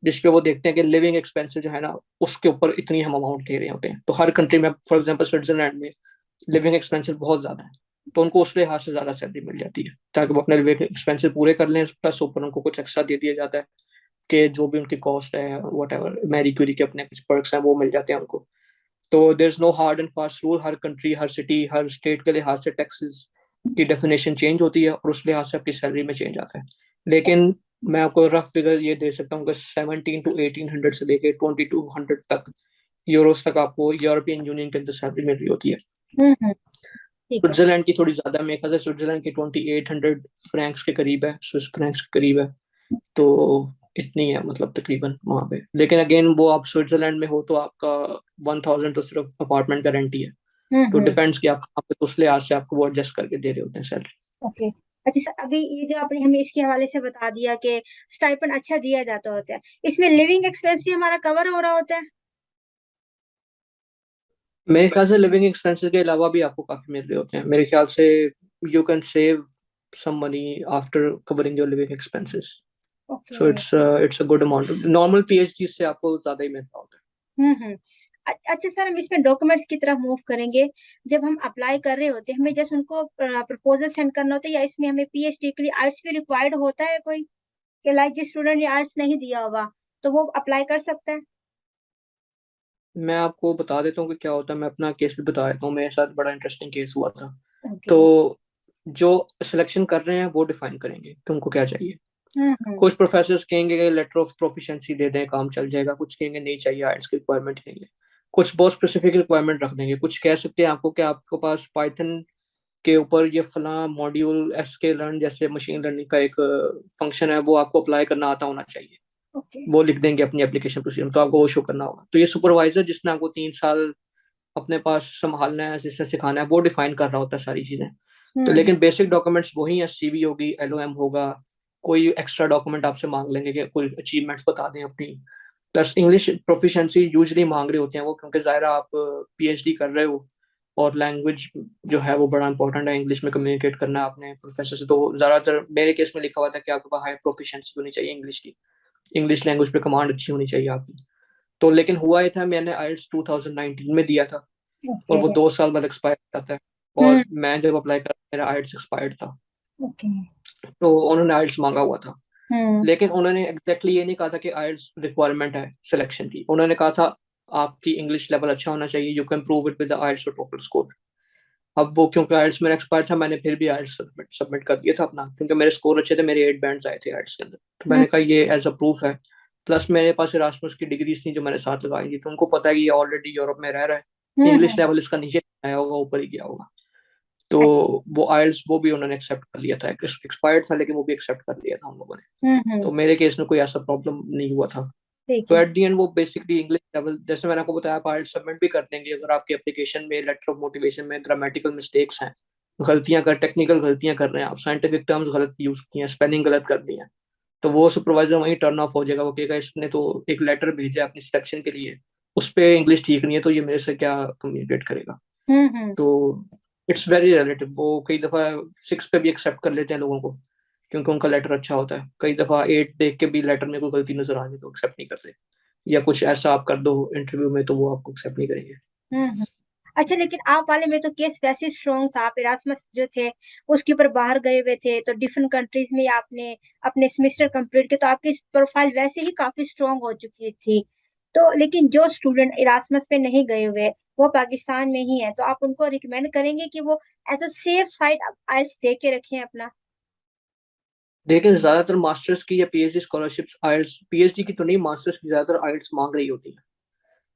जिसपे वो देखते हैं कि लिविंग एक्सपेंसेस जो है ना उसके ऊपर इतनी हम अमाउंट दे रहे होते हैं। तो हर कंट्री में, फॉर एग्जाम्पल स्विट्जरलैंड में लिविंग एक्सपेंसेस बहुत ज्यादा है, तो उनको उस लिहाज से ज्यादा सैलरी मिल जाती है ताकि वो अपने लिविंग एक्सपेंसेस पूरे कर लें, प्लस ऊपर उनको कुछ एक्स्ट्रा दे दिया जाता है कि जो भी उनकी कॉस्ट है वट एवर, मैरी क्यूरी के अपने कुछ पर्क्स हैं वो मिल जाते हैं उनको। तो there is no hard and fast rule, हर कंट्री, हर सिटी, हर स्टेट के लिहाज से टैक्सेस की डेफिनेशन चेंज होती है और उस लिहाज से आपकी सैलरी में चेंज आता है। लेकिन मैं आपको रफ फिगर ये दे सकता हूँ कि 1700 to 1800 से लेके 2200 तक यूरोस तक आपको यूरोपियन यूनियन के अंदर सैलरी मिल रही होती है। ठीक है। स्विट्जरलैंड की थोड़ी ज्यादा, मेरे ख्याल से स्विट्जरलैंड की 2800 फ्रैंक्स के करीब है, स्विस फ्रैंक्स के करीब है। तो इतनी है मतलब तकरीबन वहां पे। लेकिन अगेन वो आप स्विट्जरलैंड में हो तो आपका 1,000 तो सिर्फ अपार्टमेंट का रेंट ही है। तो हम्म। डिपेंड्स कि आप कहाँ पे, तो उस लिहाज से आपको वो एडजस्ट करके दे रहे होते हैं सैलरी। ओके। अच्छा सर, अभी ये जो आपने हमें इसके हवाले से बता दिया कि स्टाइपेंड अच्छा दिया जाता होता है, इसमें लिविंग एक्सपेंस भी हमारा कवर हो रहा होता है? मेरे ख्याल से लिविंग एक्सपेंसेस के अलावा भी आपको काफी मिल रहे होते हैं मेरे ख्याल से। You can save some money after covering your living expenses. Okay. So it's a good amount, normal PhD से आपको ज्यादा ही मिल रहा होता है। हम्म। अच्छा सर, हम इसमें डॉक्यूमेंट्स की तरफ मूव करेंगे। जब हम अप्लाई कर रहे होते हैं, हमें जस्ट उनको प्रपोजल सेंड करना होता है, या इसमें हमें पीएचडी के लिए आर्ट्स भी रिक्वायर्ड होता है कोई, कि लाइक जिस स्टूडेंट ने आर्ट्स नहीं दिया होगा तो वो अप्लाई कर सकता है? मैं आपको बता देता हूँ कि क्या होता है, मैं अपना केस भी बता देता हूँ, मेरे साथ बड़ा इंटरेस्टिंग केस हुआ था। ओके। तो जो सिलेक्शन कर रहे हैं वो डिफाइन करेंगे कि उनको क्या चाहिए। हम्म। कुछ प्रोफेसर कहेंगे कि लेटर ऑफ प्रोफिशिएंसी दे दें काम चल जाएगा, कुछ कहेंगे नहीं चाहिए, आइल्स की रिक्वायरमेंट नहीं है। कुछ बहुत स्पेसिफिक रिक्वायरमेंट रख देंगे, कुछ कह सकते हैं आपको कि आपके पास पाइथन के ऊपर ये फला मॉड्यूल एसके लर्न जैसे मशीन लर्निंग का एक फंक्शन है वो आपको अप्लाई करना आता होना चाहिए। ओके। वो लिख देंगे अपनी एप्लीकेशन प्रोसीजर में, तो आपको वो शो करना होगा। तो ये सुपरवाइजर जिसने आपको 3 साल अपने पास संभालना है, जिससे सिखाना है, वो डिफाइन कर रहा होता है सारी चीजें। तो हम्म। लेकिन बेसिक डॉक्यूमेंट्स वही है, सीवी होगी, एलओएम होगा, कोई एक्स्ट्रा डॉक्यूमेंट आपसे मांग लेंगे कि कोई अचीवमेंट्स बता दें अपनी। प्लस इंग्लिश प्रोफिशिएंसी यूजली मांग रहे होते हैं वो, क्योंकि ज़ाहिर है आप पीएचडी कर रहे हो और लैंग्वेज जो है वो बड़ा इंपॉर्टेंट है, इंग्लिश में कम्युनिकेट करना है अपने प्रोफेसर से। तो ज़्यादातर मेरे केस में लिखा हुआ था कि आपके पास हाई प्रोफिशिएंसी होनी चाहिए इंग्लिश की, इंग्लिश लैंग्वेज पे कमांड अच्छी होनी चाहिए आपकी। तो लेकिन हुआ ये था, मैंने आइल्स 2019 में दिया था और ओके। वो 2 साल बाद एक्सपायर जाता है। हम्म। और मैं जब अप्लाई करा मेरा आइल्स एक्सपायर्ड था। ओके। तो उन्होंने आइल्स मांगा हुआ था। हम्म। लेकिन उन्होंने एग्जैक्टली ये नहीं कहा था कि आइल्स रिक्वायरमेंट है सिलेक्शन की। उन्होंने कहा था आपकी इंग्लिश लेवल अच्छा होना चाहिए, you can prove it with the IELTS और टोफल स्कोर। अब वो क्योंकि आइल्स मेरा एक्सपायर था, मैंने फिर भी आइल्स सबमिट कर दिया था अपना, क्योंकि मेरे स्कोर अच्छे थे, मेरे 8 बैंड्स आए थे आइल्स के अंदर। तो हम्म। मैंने कहा ये एज अ प्रूफ है। प्लस मेरे पास इरास्मस की डिग्रीज थी जो मैंने साथ लगाई थी, तो उनको पता है कि ये ऑलरेडी यूरोप में रह रहा है, इंग्लिश हम्म। लेवल इसका नीचे आया होगा, ऊपर ही गया होगा। तो वो आइल्स वो भी उन्होंने एक्सेप्ट कर लिया था, एक्सपायर्ड था लेकिन वो भी एक्सेप्ट कर लिया था उन लोगों ने। तो हम्म। मेरे केस में कोई ऐसा प्रॉब्लम नहीं हुआ था। ठीक तो है। एट दी एंड वो बेसिकली इंग्लिश लेवल, जैसे मैंने आपको बताया, आप आइल्स सबमिट भी कर देंगे अगर आपके एप्लीकेशन में, लेटर ऑफ मोटिवेशन में ग्रामेटिकल मिस्टेक्स हैं, गलतियां कर टेक्निकल गलतियां कर रहे हैं आप, साइंटिफिक टर्म्स गलत यूज किए हैं, स्पेलिंग गलत कर दी है, तो वो सुपरवाइजर वहीं टर्न ऑफ हो जाएगा। वो कहेगा इसने तो एक लेटर भेजा है अपनी सिलेक्शन के लिए, उस पे इंग्लिश ठीक नहीं है, तो ये मेरे से क्या कम्युनिकेट करेगा। हम्म। तो इट्स वेरी रिलेटिव। वो कई दफा 6 पे भी एक्सेप्ट कर लेते हैं लोगों को, क्योंकि उनका लेटर अच्छा होता है। कई दफा 8 देख के भी लेटर में कोई गलती नजर आ जाए तो एक्सेप्ट नहीं करते, या कुछ ऐसा आप कर दो इंटरव्यू में तो वो आपको एक्सेप्ट नहीं करेंगे। हम्म। अच्छा, लेकिन आप वाले में तो केस वैसे स्ट्रांग था, आप इरासमस जो थे उसके ऊपर बाहर गए हुए थे, तो डिफरेंट कंट्रीज में आपने अपने सेमेस्टर कंप्लीट किए, तो आपकी प्रोफाइल वैसे ही काफी स्ट्रांग हो चुकी थी। तो लेकिन जो स्टूडेंट इरासमस पे नहीं गए हुए, वो पाकिस्तान में ही है, तो आप उनको रिकमेंड करेंगे कि वो एज अ सेफ साइड आइल्स दे के रखें अपना? लेकिन ज्यादातर मास्टर्स की या पीएचडी स्कॉलरशिप्स आइल्स, पीएचडी की तो नहीं, मास्टर्स की ज्यादातर आइल्स मांग रही होती है।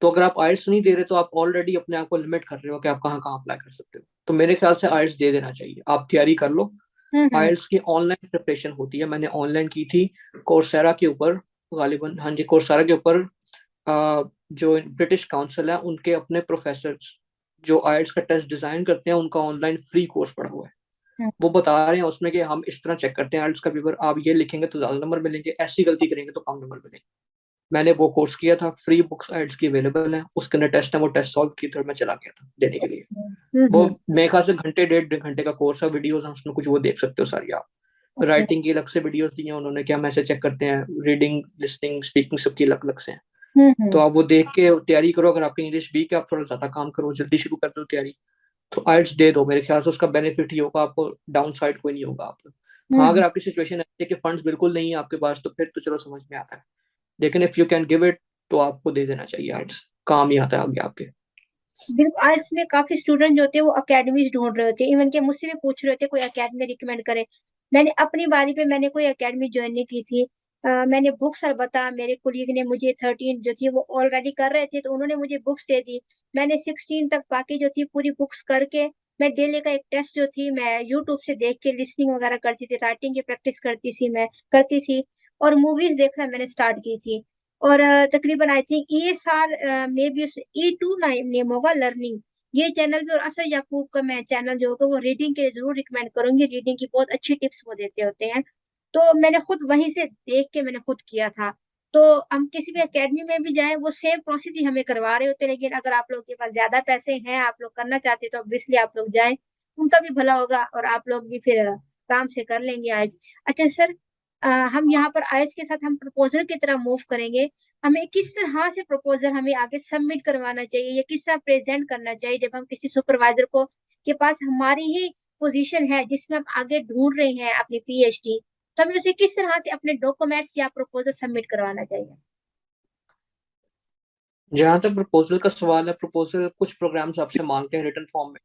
तो अगर आप आइल्स नहीं दे रहे तो आप ऑलरेडी अपने आप को लिमिट कर रहे हो कि आप कहाँ कहाँ अप्लाई कर सकते हो। तो मेरे ख्याल से आइल्स दे देना चाहिए, आप तैयारी कर लो। हम्म। आइल्स की ऑनलाइन प्रिपरेशन होती है, मैंने ऑनलाइन की थी कोर्सेरा के ऊपर, गालिबन, हाँ जी, कोर्सेरा के ऊपर। जो ब्रिटिश काउंसिल है उनके अपने प्रोफेसर जो आइल्स का टेस्ट डिजाइन करते हैं, उनका ऑनलाइन फ्री कोर्स पड़ा हुआ है। हम्म। वो बता रहे हैं उसमें कि हम इस तरह चेक करते हैं आइल्स का पेपर, आप ये लिखेंगे तो ज्यादा नंबर मिलेंगे, ऐसी गलती करेंगे तो कम नंबर मिलेंगे। मैंने वो कोर्स किया था, फ्री बुक्स आइल्स की अवेलेबल है, उसके अंदर टेस्ट है, वो टेस्ट सॉल्व की, तो मैं चला गया था देने के लिए। वो हम्म। मेरे ख्याल से घंटे 1.5 घंटे का कोर्स है, वीडियोस हैं उसमें कुछ, वो देख सकते हो सारी आप। ओके। राइटिंग की अलग से वीडियोस दी हैं उन्होंने, क्या हम ऐसे चेक करते हैं, रीडिंग लिसनिंग स्पीकिंग सबकी अलग अलग से हैं। तो हम्म। आप वो देख के तैयारी करो, अगर आपकी इंग्लिश वीक है आप थोड़ा ज्यादा काम करो, जल्दी शुरू कर दो तैयारी। तो आइल्स दे दो, मेरे ख्याल से उसका बेनिफिट ही होगा आपको, डाउन साइड कोई नहीं होगा आपको। हाँ हम्म। अगर आपकी सिचुएशन ऐसी है कि फंड्स बिल्कुल नहीं है आपके पास, तो फिर तो चलो समझ में आता है, लेकिन if you can give it तो आपको दे देना चाहिए आइल्स, काम ही आता है आगे आपके। बिल्कुल, आर्ट्स में काफी स्टूडेंट जो होते हैं वो अकेडमीज ढूंढ रहे होते हैं, इवन के मुझसे भी पूछ रहे होते हैं कोई अकेडमी रिकमेंड करे। मैंने अपनी बारी पे मैंने कोई अकेडमी ज्वाइन नहीं की थी। मैंने बुक्स अलबत्ता, मेरे कुलीग ने मुझे 13 जो थी वो ऑलरेडी कर रहे थे, तो उन्होंने मुझे बुक्स दे दी। मैंने 16 तक बाकी जो थी पूरी बुक्स करके, मैं डेली का एक टेस्ट जो थी मैं यूट्यूब से देख के लिसनिंग वगैरह करती थी, राइटिंग की प्रैक्टिस करती थी। और मूवीज देखना मैंने स्टार्ट की थी। और तकरीबन आई थिंक ये साल मे बी E2 नेम होगा लर्निंग, ये चैनल भी। और असर याकूब का मैं चैनल जो होगा वो रीडिंग के लिए जरूर रिकमेंड करूंगी, रीडिंग की बहुत अच्छी टिप्स वो देते होते हैं। तो मैंने खुद वहीं से देख के मैंने खुद किया था। तो हम किसी भी एकेडमी में भी जाएं वो सेम प्रोसेस ही हमें करवा रहे होते हैं, लेकिन अगर आप लोग के पास ज्यादा पैसे हैं, आप लोग करना चाहते हैं, तो ऑब्वियसली आप लोग जाएं, उनका भी भला होगा और आप लोग भी फिर आराम से कर लेंगे आइल्स। अच्छा सर, हम यहाँ पर आइल्स के साथ हम प्रपोजल की तरह मूव करेंगे। हमें किस तरह से प्रपोजल हमें आगे सबमिट करवाना चाहिए या किस तरह प्रेजेंट करना चाहिए जब हम किसी सुपरवाइजर को के पास हमारी ही पोजीशन है जिसमें हम आगे ढूंढ रहे हैं अपनी पीएचडी, तो हमें उसे किस तरह से अपने डॉक्यूमेंट्स या प्रपोजल सबमिट करवाना चाहिए? जहां तक प्रपोजल का सवाल है, प्रपोजल कुछ प्रोग्राम्स आपसे मांगते हैं रिटर्न फॉर्म में।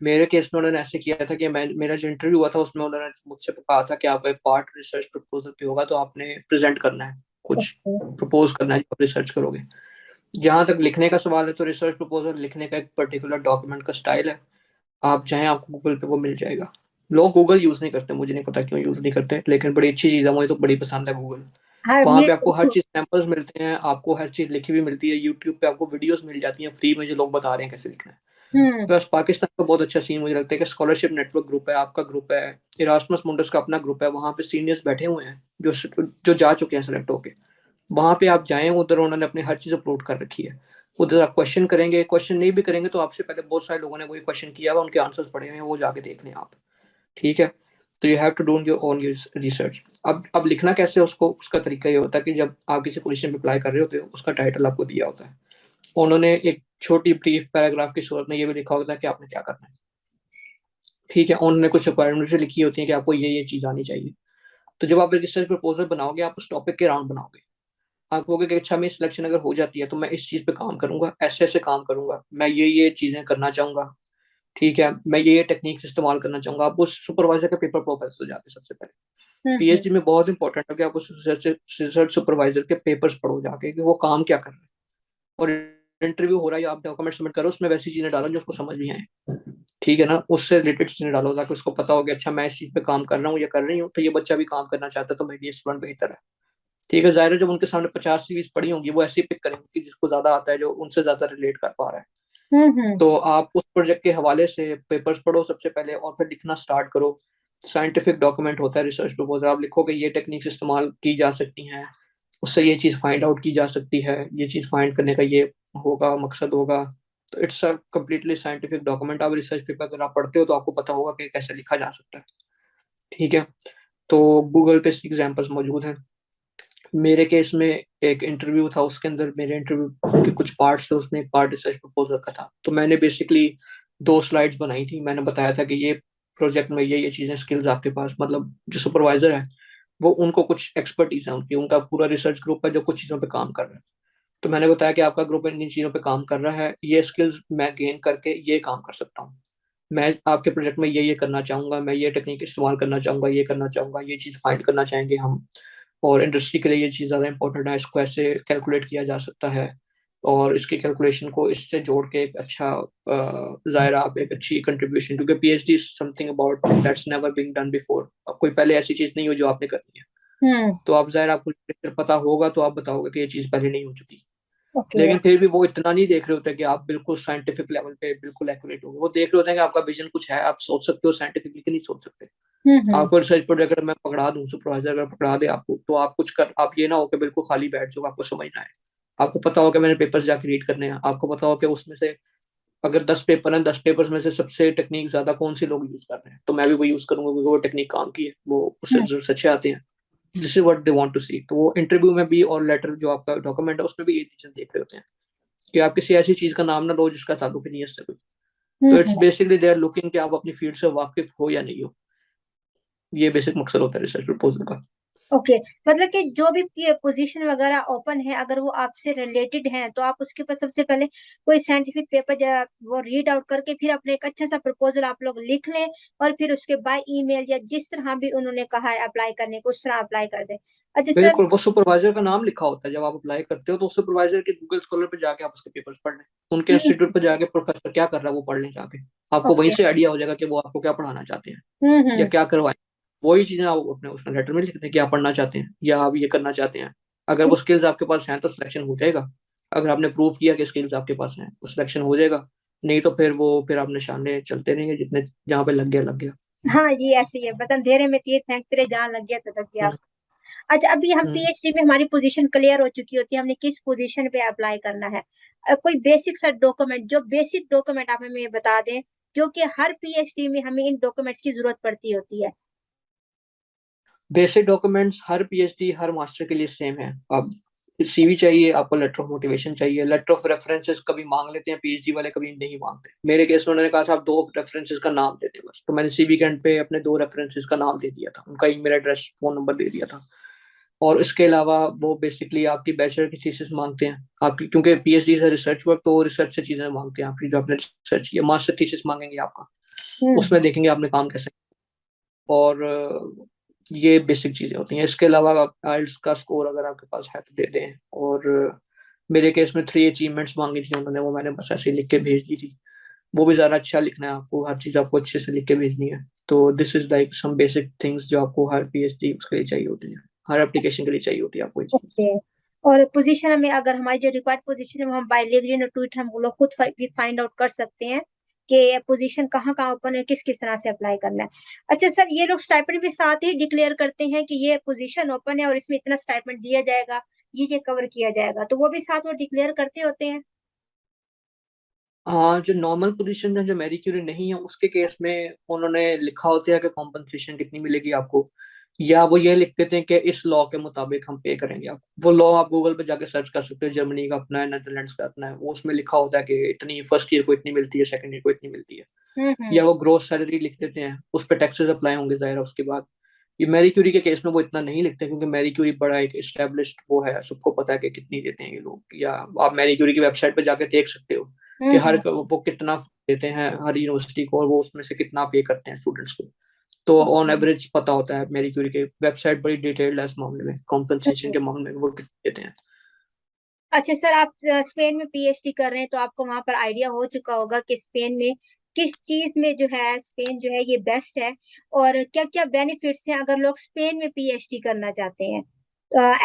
मेरे केस में उन्होंने ऐसे किया था कि मेरा जो इंटरव्यू हुआ था उसमें उन्होंने मुझसे कहा था कि आप एक पार्ट रिसर्च प्रपोजल पे होगा, तो आपने प्रेजेंट करना है, कुछ ओके। प्रपोज करना है जो आप रिसर्च करोगे। जहां तक लिखने का सवाल है, तो रिसर्च प्रपोजल लिखने का एक पर्टिकुलर डॉक्यूमेंट का स्टाइल है, आप चाहें आपको गूगल पे वो मिल जाएगा। लोग गूगल यूज नहीं करते, मुझे नहीं पता क्यों यूज नहीं करते, लेकिन बड़ी अच्छी चीज़ है, मुझे तो बड़ी पसंद है गूगल। हाँ वहां मैं पे आपको हर चीज सैंपल्स मिलते हैं, आपको हर चीज लिखी हुई मिलती है, यूट्यूब पे आपको वीडियोस मिल जाती हैं फ्री में जो लोग बता रहे हैं कैसे लिखना है। हम्म। प्लस पाकिस्तान का बहुत अच्छा सीन मुझे लगता है कि स्कॉलरशिप नेटवर्क ग्रुप है, आपका ग्रुप है, इरास्मस मुंडस का अपना ग्रुप है, वहाँ पे सीनियर्स बैठे हुए हैं जो जा चुके हैं सेलेक्ट होके। वहाँ पे आप जाएं, उधर उन्होंने अपनी हर चीज़ अपलोड कर रखी है। उधर आप क्वेश्चन करेंगे, क्वेश्चन नहीं भी करेंगे तो आपसे पहले बहुत सारे लोगों ने वही क्वेश्चन किया हुआ, उनके आंसर्स पड़े हुए हैं, वो जाके देख लें आप। ठीक है। तो you have to do your own research. अब लिखना कैसे है, उसको उसका तरीका ये होता है कि जब आप किसी पोजीशन पे अप्लाई कर रहे होते हो उसका टाइटल आपको दिया होता है, उन्होंने एक छोटी ब्रीफ पैराग्राफ की सूरत में ये भी लिखा होता है कि आपने क्या करना है। ठीक है, उन्होंने कुछ रिक्वायरमेंट्स लिखी होती हैं कि आपको ये चीज़ आनी चाहिए। तो जब आप एक रिसर्च प्रपोजल बनाओगे, आप उस टॉपिक के अराउंड बनाओगे। आप कहोगे कि अच्छा, मेरी सिलेक्शन अगर हो जाती है तो मैं इस चीज़ पे काम करूँगा, ऐसे-ऐसे काम करूँगा, मैं ये चीज़ें करना चाहूँगा, ठीक है? मैं ये टेक्निक्स इस्तेमाल करना चाहूँगा। आप उस सुपरवाइज़र के पेपर प्रोफाइल्स हो जाके सबसे पहले। हम्म। पीएचडी में बहुत इंपॉर्टेंट है कि आप उस रिसर्च सुपरवाइज़र के पेपर्स पढ़ो जाके कि वो काम क्या कर रहे हैं। और इंटरव्यू हो रहा है या आप डॉक्यूमेंट सबमिट करो, उसमें वैसी चीज़ें डालो जो उसको समझ नहीं आए। ठीक है ना? उससे रिलेटेड चीज़ें डालो ताकि उसको पता हो कि अच्छा, मैं इस चीज़ पे काम कर रहा हूँ या कर रही हूँ, तो ये बच्चा भी काम करना चाहता है, तो मेरे लिए स्टूडेंट बेहतर है। ठीक है, ज़ाहिर है जब उनके सामने 50 सीरीज़ पड़ी होंगी, वो ऐसे ही पिक करेंगे कि जिसको ज़्यादा आता है, जो उनसे ज़्यादा रिलेट कर पा रहा है। हम्म। तो आप उस प्रोजेक्ट के हवाले से पेपर्स पढ़ो सबसे पहले और फिर लिखना स्टार्ट करो। साइंटिफिक डॉक्यूमेंट होता है रिसर्च प्रपोजल, आप लिखो कि ये टेक्निक्स इस्तेमाल की जा सकती हैं, उससे ये चीज़ फाइंड आउट की जा सकती है, ये चीज़ फाइंड करने का ये होगा, मकसद होगा। तो it's a completely scientific document. आप रिसर्च पेपर अगर आप पढ़ते हो तो आपको पता होगा कि कैसे लिखा जा सकता है। ठीक है? तो गूगल पे एग्जाम्पल्स मौजूद हैं। मेरे केस में एक इंटरव्यू था, उसके अंदर मेरे इंटरव्यू के कुछ पार्ट्स थे, उसमें एक पार्ट रिसर्च प्रपोजल का था। तो मैंने बेसिकली 2 स्लाइड्स बनाई थी। मैंने बताया था कि ये प्रोजेक्ट में ये चीज़ें स्किल्स आपके पास, मतलब जो सुपरवाइज़र है, वो उनको कुछ एक्सपर्टीज़ है उनकी, उनका पूरा रिसर्च ग्रुप है जो कुछ चीज़ों पे काम कर रहा है। तो मैंने बताया कि आपका ग्रुप इन चीज़ों पे काम कर रहा है, ये स्किल्स मैं गेन करके ये काम कर सकता हूँ। मैं आपके प्रोजेक्ट में ये करना चाहूँगा, मैं ये टेक्निक इस्तेमाल करना चाहूँगा, ये करना चाहूँगा, ये चीज़ फाइंड करना चाहेंगे हम। और इंडस्ट्री के लिए ये चीज़ ज़्यादा इम्पोर्टेंट है, इसको ऐसे कैलकुलेट किया जा सकता है और इसकी कैलकुलेशन को इससे जोड़ के एक अच्छा ज़ाहिर आप एक अच्छी कंट्रीब्यूशन, क्योंकि PhD is something about that's never been done before. अब कोई पहले ऐसी चीज़ नहीं हुई जो आपने करनी है। हम्म। तो आप ज़ाहिर आपको लिटरेचर पता होगा तो आप बताओगे कि ये चीज़ पहले नहीं हो चुकी। ओके। लेकिन फिर भी वो इतना नहीं देख रहे होते कि आप बिल्कुल साइंटिफिक लेवल पे बिल्कुल एक्यूरेट हो। वो देख रहे होते हैं कि आपका विजन कुछ है, आप सोच सकते हो साइंटिफिकली कि नहीं सोच सकते। हम्म। आपको रिसर्च प्रोजेक्ट अगर मैं पकड़ा दूं, सुपरवाइजर अगर पकड़ा दे आपको, तो आप कुछ कर, आप ये ना हो कि बिल्कुल खाली बैठ जाओ, आपको समझना है। आपको पता हो कि मैंने पेपर्स जाके रीड करने हैं, आपको पता हो कि उसमें से अगर 10 पेपर हैं, 10 पेपर्स में से सबसे टेक्निक ज्यादा कौन सी लोग यूज कर रहे हैं, तो मैं भी वो यूज करूंगा क्योंकि वो टेक्निक काम की है, वो उससे हम्म। रिजल्ट अच्छे आते हैं। This is what they want to see. तो वो इंटरव्यू में भी और लेटर जो आपका डॉक्यूमेंट है उसमें भी ये चीजें देख रहे होते हैं कि आप किसी ऐसी चीज का नाम ना लो जिसका ताल्लुक ही नहीं है इससे कोई। तो it's hmm. Basically they are looking कि आप अपनी फील्ड से वाकिफ हो या नहीं हो। ये बेसिक मकसद होता है रिसर्च प्रपोजल का। ओके। मतलब कि जो भी पोजीशन वगैरह ओपन है, अगर वो आपसे रिलेटेड है तो आप उसके ऊपर सबसे पहले कोई साइंटिफिक पेपर वो रीड आउट करके फिर अपने एक अच्छा सा प्रपोजल आप लोग लिख लें, और फिर उसके बाय ईमेल या जिस तरह भी उन्होंने कहा है अप्लाई करने को उस तरह अप्लाई कर दें। अच्छा सर। बिल्कुल, वो सुपरवाइजर का नाम लिखा होता है जब आप अप्लाई करते हो, तो सुपरवाइजर के गूगल स्कॉलर पे जाके आप उसके पेपर्स पढ़ लें। उनके हम्म। इंस्टीट्यूट पे जाके प्रोफेसर क्या कर रहा है वो पढ़ लें जाके। आपको वहीं ओके। से आइडिया हो जाएगा कि वो आपको क्या पढ़ाना चाहते हैं या हम्म। क्या करवाएं। वही चीजें आप अपने उसमें लेटर में लिख दें कि आप पढ़ना चाहते हैं या आप ये करना चाहते हैं। अगर वो स्किल्स आपके पास हैं तो सिलेक्शन हो जाएगा। अगर आपने प्रूव किया कि स्किल्स आपके पास हैं तो सिलेक्शन हो जाएगा। नहीं तो फिर वो फिर आप निशाने चलते रहेंगे, जितने जहाँ पे लग गया लग गया। हाँ, ये ऐसे ही है, बस अंधेरे में तीर फेंकते रहे, जहाँ लग गया तो लग गया। हम्म, अच्छा, अभी हम हम्म। पीएचडी में हमारी पोजीशन क्लियर हो चुकी होती है, हमने किस पोजीशन पे अप्लाई करना है, कोई बेसिक सा डॉक्यूमेंट, जो बेसिक डॉक्यूमेंट आप हमें ये बता दें, जो कि हर पीएचडी में हमें इन डॉक्यूमेंट्स की जरूरत पड़ती होती है। बेसिक डॉक्यूमेंट्स हर पीएचडी हर मास्टर के लिए सेम है। अब सीवी चाहिए आपको, लेटर ऑफ मोटिवेशन चाहिए, लेटर ऑफ रेफरेंसेस कभी मांग लेते हैं पीएचडी वाले, कभी नहीं मांगते। मेरे केस में उन्होंने कहा था आप 2 रेफरेंसेस का नाम दे दें बस, तो मैंने सीवी के एंड पे अपने 2 रेफरेंसेस का नाम दे दिया था, उनका ईमेल एड्रेस फोन नंबर दे दिया था। और इसके अलावा वो बेसिकली आपकी बैचलर की थीसिस मांगते हैं आपकी, क्योंकि पीएचडी से रिसर्च वर्क, तो रिसर्च से चीजें मांगते हैं आपकी जो आपने रिसर्च की। मास्टर थीसिस मांगेंगे आपका, हम्म। उसमें देखेंगे आपने काम कैसे। और ये बेसिक चीजें होती हैं। इसके अलावा आप आइल्स का स्कोर अगर आपके पास है तो दे दें। और मेरे केस में 3 अचीवमेंट्स मांगी थी उन्होंने, वो मैंने बस ऐसे ही लिख के भेज दी थी। वो भी ज़्यादा अच्छा लिखना है आपको, हर चीज़ आपको अच्छे से लिख के भेजनी है। तो this is like some basic things जो आपको हर पीएचडी उसके लिए चाहिए होती है, हर एप्लीकेशन के लिए चाहिए होती है आपको ये चीज़। ओके। और पोजीशन में अगर हमारी जो रिक्वायर्ड पोजीशन है वो हम बाय लिंक्डइन और ट्विटर हम लोग खुद भी फाइंड आउट कर सकते हैं कि पोजीशन कहाँ कहाँ ओपन है, किस किस तरह से अप्लाई करना है। अच्छा सर, ये लोग स्टाइपेंड भी साथ ही डिक्लेयर करते हैं कि ये पोजीशन ओपन है और इसमें इतना स्टाइपेंड दिया जाएगा, ये कवर किया जाएगा, तो वो भी साथ वो डिक्लेयर करते होते हैं? हाँ, जो नॉर्मल पोजीशन है जो मैरी क्यूरी नहीं है उसके केस में उन्होंने लिखा होता है कि कॉम्पनसेशन कितनी मिलेगी आपको। या वो ये लिख देते हैं कि इस लॉ के मुताबिक हम पे करेंगे। आप वो लॉ आप गूगल पे जाके सर्च कर सकते हो, जर्मनी का अपना है, नेदरलैंड्स का अपना है, वो उसमें लिखा होता है कि इतनी फर्स्ट ईयर को इतनी मिलती है, सेकंड ईयर को इतनी मिलती है। हम्म। या वो ग्रोस सैलरी लिख देते हैं, उस पर टैक्सेस अप्लाई होंगे जाहिर है उसके बाद। ये मैरी क्यूरी के केस में वो इतना नहीं लिखते, क्योंकि मैरी क्यूरी बड़ा एक एस्टेब्लिश्ड वो है, सबको पता है कि कितनी देते हैं ये लोग। या आप मैरी क्यूरी की वेबसाइट पे जाके देख सकते हो कि हर हम्म। वो कितना देते हैं हर यूनिवर्सिटी को, और वो उसमें से कितना पे करते हैं स्टूडेंट्स को। तो ऑन ओके। एवरेज पता होता है। मैरी क्यूरी के वेबसाइट बड़ी डिटेल्ड है इस मामले में, कॉम्पनसेशन के मामले में वो कितने देते हैं। अच्छा सर, आप स्पेन में पीएचडी कर रहे हैं तो आपको वहां पर आइडिया हो चुका होगा कि स्पेन में किस चीज में जो है स्पेन जो है ये बेस्ट है, और क्या क्या बेनिफिट्स हैं अगर लोग स्पेन में पीएचडी करना चाहते हैं।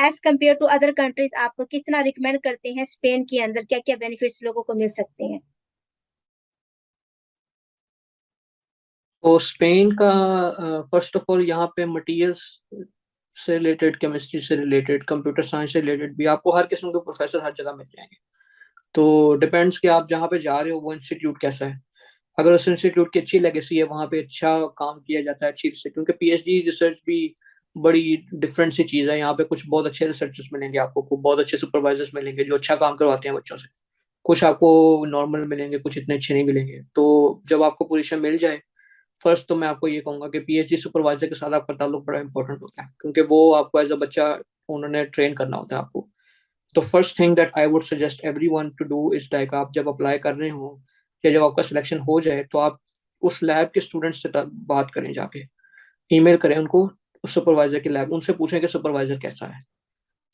As compare to other countries, आप कितना रिकमेंड करते हैं स्पेन के अंदर क्या क्या बेनिफिट्स लोगों को मिल सकते हैं। तो स्पेन का फर्स्ट ऑफ ऑल यहाँ पे मटेरियल्स से रिलेटेड, केमिस्ट्री से रिलेटेड, कंप्यूटर साइंस से रिलेटेड भी आपको हर किस्म के प्रोफेसर हर जगह मिल जाएंगे। तो डिपेंड्स कि आप जहाँ पे जा रहे हो वो इंस्टीट्यूट कैसा है। अगर उस इंस्टीट्यूट की अच्छी लेगेसी है, वहाँ पे अच्छा काम किया जाता है अच्छी से, क्योंकि पीएचडी रिसर्च भी बड़ी डिफरेंट सी चीज़ है। यहाँ पे कुछ बहुत अच्छे रिसर्चर्स मिलेंगे आपको, कुछ बहुत अच्छे सुपरवाइजर्स मिलेंगे जो अच्छा काम करवाते हैं बच्चों से। कुछ आपको नॉर्मल मिलेंगे, कुछ इतने अच्छे नहीं मिलेंगे। तो जब आपको पोजीशन मिल जाए, फर्स्ट तो मैं आपको ये कहूंगा कि पीएचडी सुपरवाइजर के साथ आपका ताल्लुक बड़ा इंपॉर्टेंट होता है, क्योंकि वो आपको एज अ बच्चा उन्होंने ट्रेन करना होता है आपको। तो first thing that I would suggest everyone to do is like, आप जब अप्लाई कर रहे हो या जब आपका सिलेक्शन हो जाए, तो आप उस लैब के स्टूडेंट्स से बात करें, जाके ईमेल करें उनको, उस सुपरवाइजर की लैब, उनसे पूछें कि सुपरवाइजर कैसा है।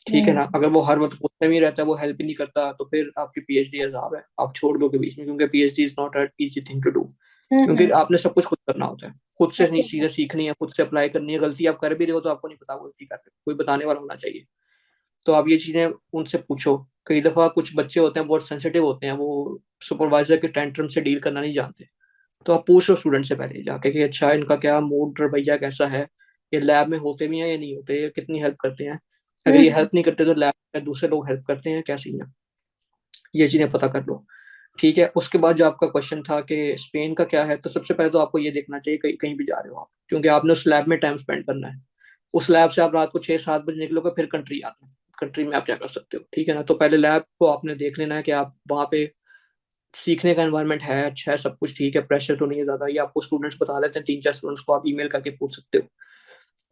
ठीक है ना। हम्म। अगर वो हर वक्त पूछते भी रहता है, वो हेल्प ही नहीं करता, तो फिर आपकी पीएचडी अजाब है, आप छोड़ दो के बीच में, क्योंकि PhD is not a easy thing to do. क्योंकि हम्म। आपने सब कुछ खुद करना होता है, खुद से नहीं, ओके। चीजें सीखनी है, खुद से अप्लाई करनी है। गलती आप कर भी रहे हो तो आपको नहीं पता गलती कर रहे हो, कोई बताने वाला होना चाहिए। तो आप ये चीजें उनसे पूछो। कई दफा कुछ बच्चे होते हैं बहुत सेंसिटिव होते हैं, वो सुपरवाइजर के टेंट्रम से डील करना नहीं जानते। तो आप पूछ लो स्टूडेंट से पहले जाके कि अच्छा इनका क्या मूड रवैया कैसा है, ये लैब में होते भी हैं या नहीं होते, ये कितनी हेल्प करते हैं, अगर ये हम्म। हेल्प नहीं करते तो लैब में दूसरे लोग हेल्प करते हैं क्या सीन है, ये चीजें पता कर लो। ठीक है। उसके बाद जो आपका क्वेश्चन था कि स्पेन का क्या है, तो सबसे पहले तो आपको ये देखना चाहिए कहीं कहीं भी जा रहे हो आप, क्योंकि आपने उस लैब में टाइम स्पेंड करना है। उस लैब से आप रात को 6-7 बजे निकलोगे, फिर कंट्री आते हैं, कंट्री में आप क्या कर सकते हो। ठीक है ना। तो पहले लैब को आपने देख लेना है कि आप वहाँ पे सीखने का एनवायरनमेंट है, अच्छा है, सब कुछ ठीक है, प्रेशर तो नहीं है ज्यादा। ये आपको स्टूडेंट्स बता देते हैं, 3-4 स्टूडेंट्स को आप ईमेल करके पूछ सकते हो।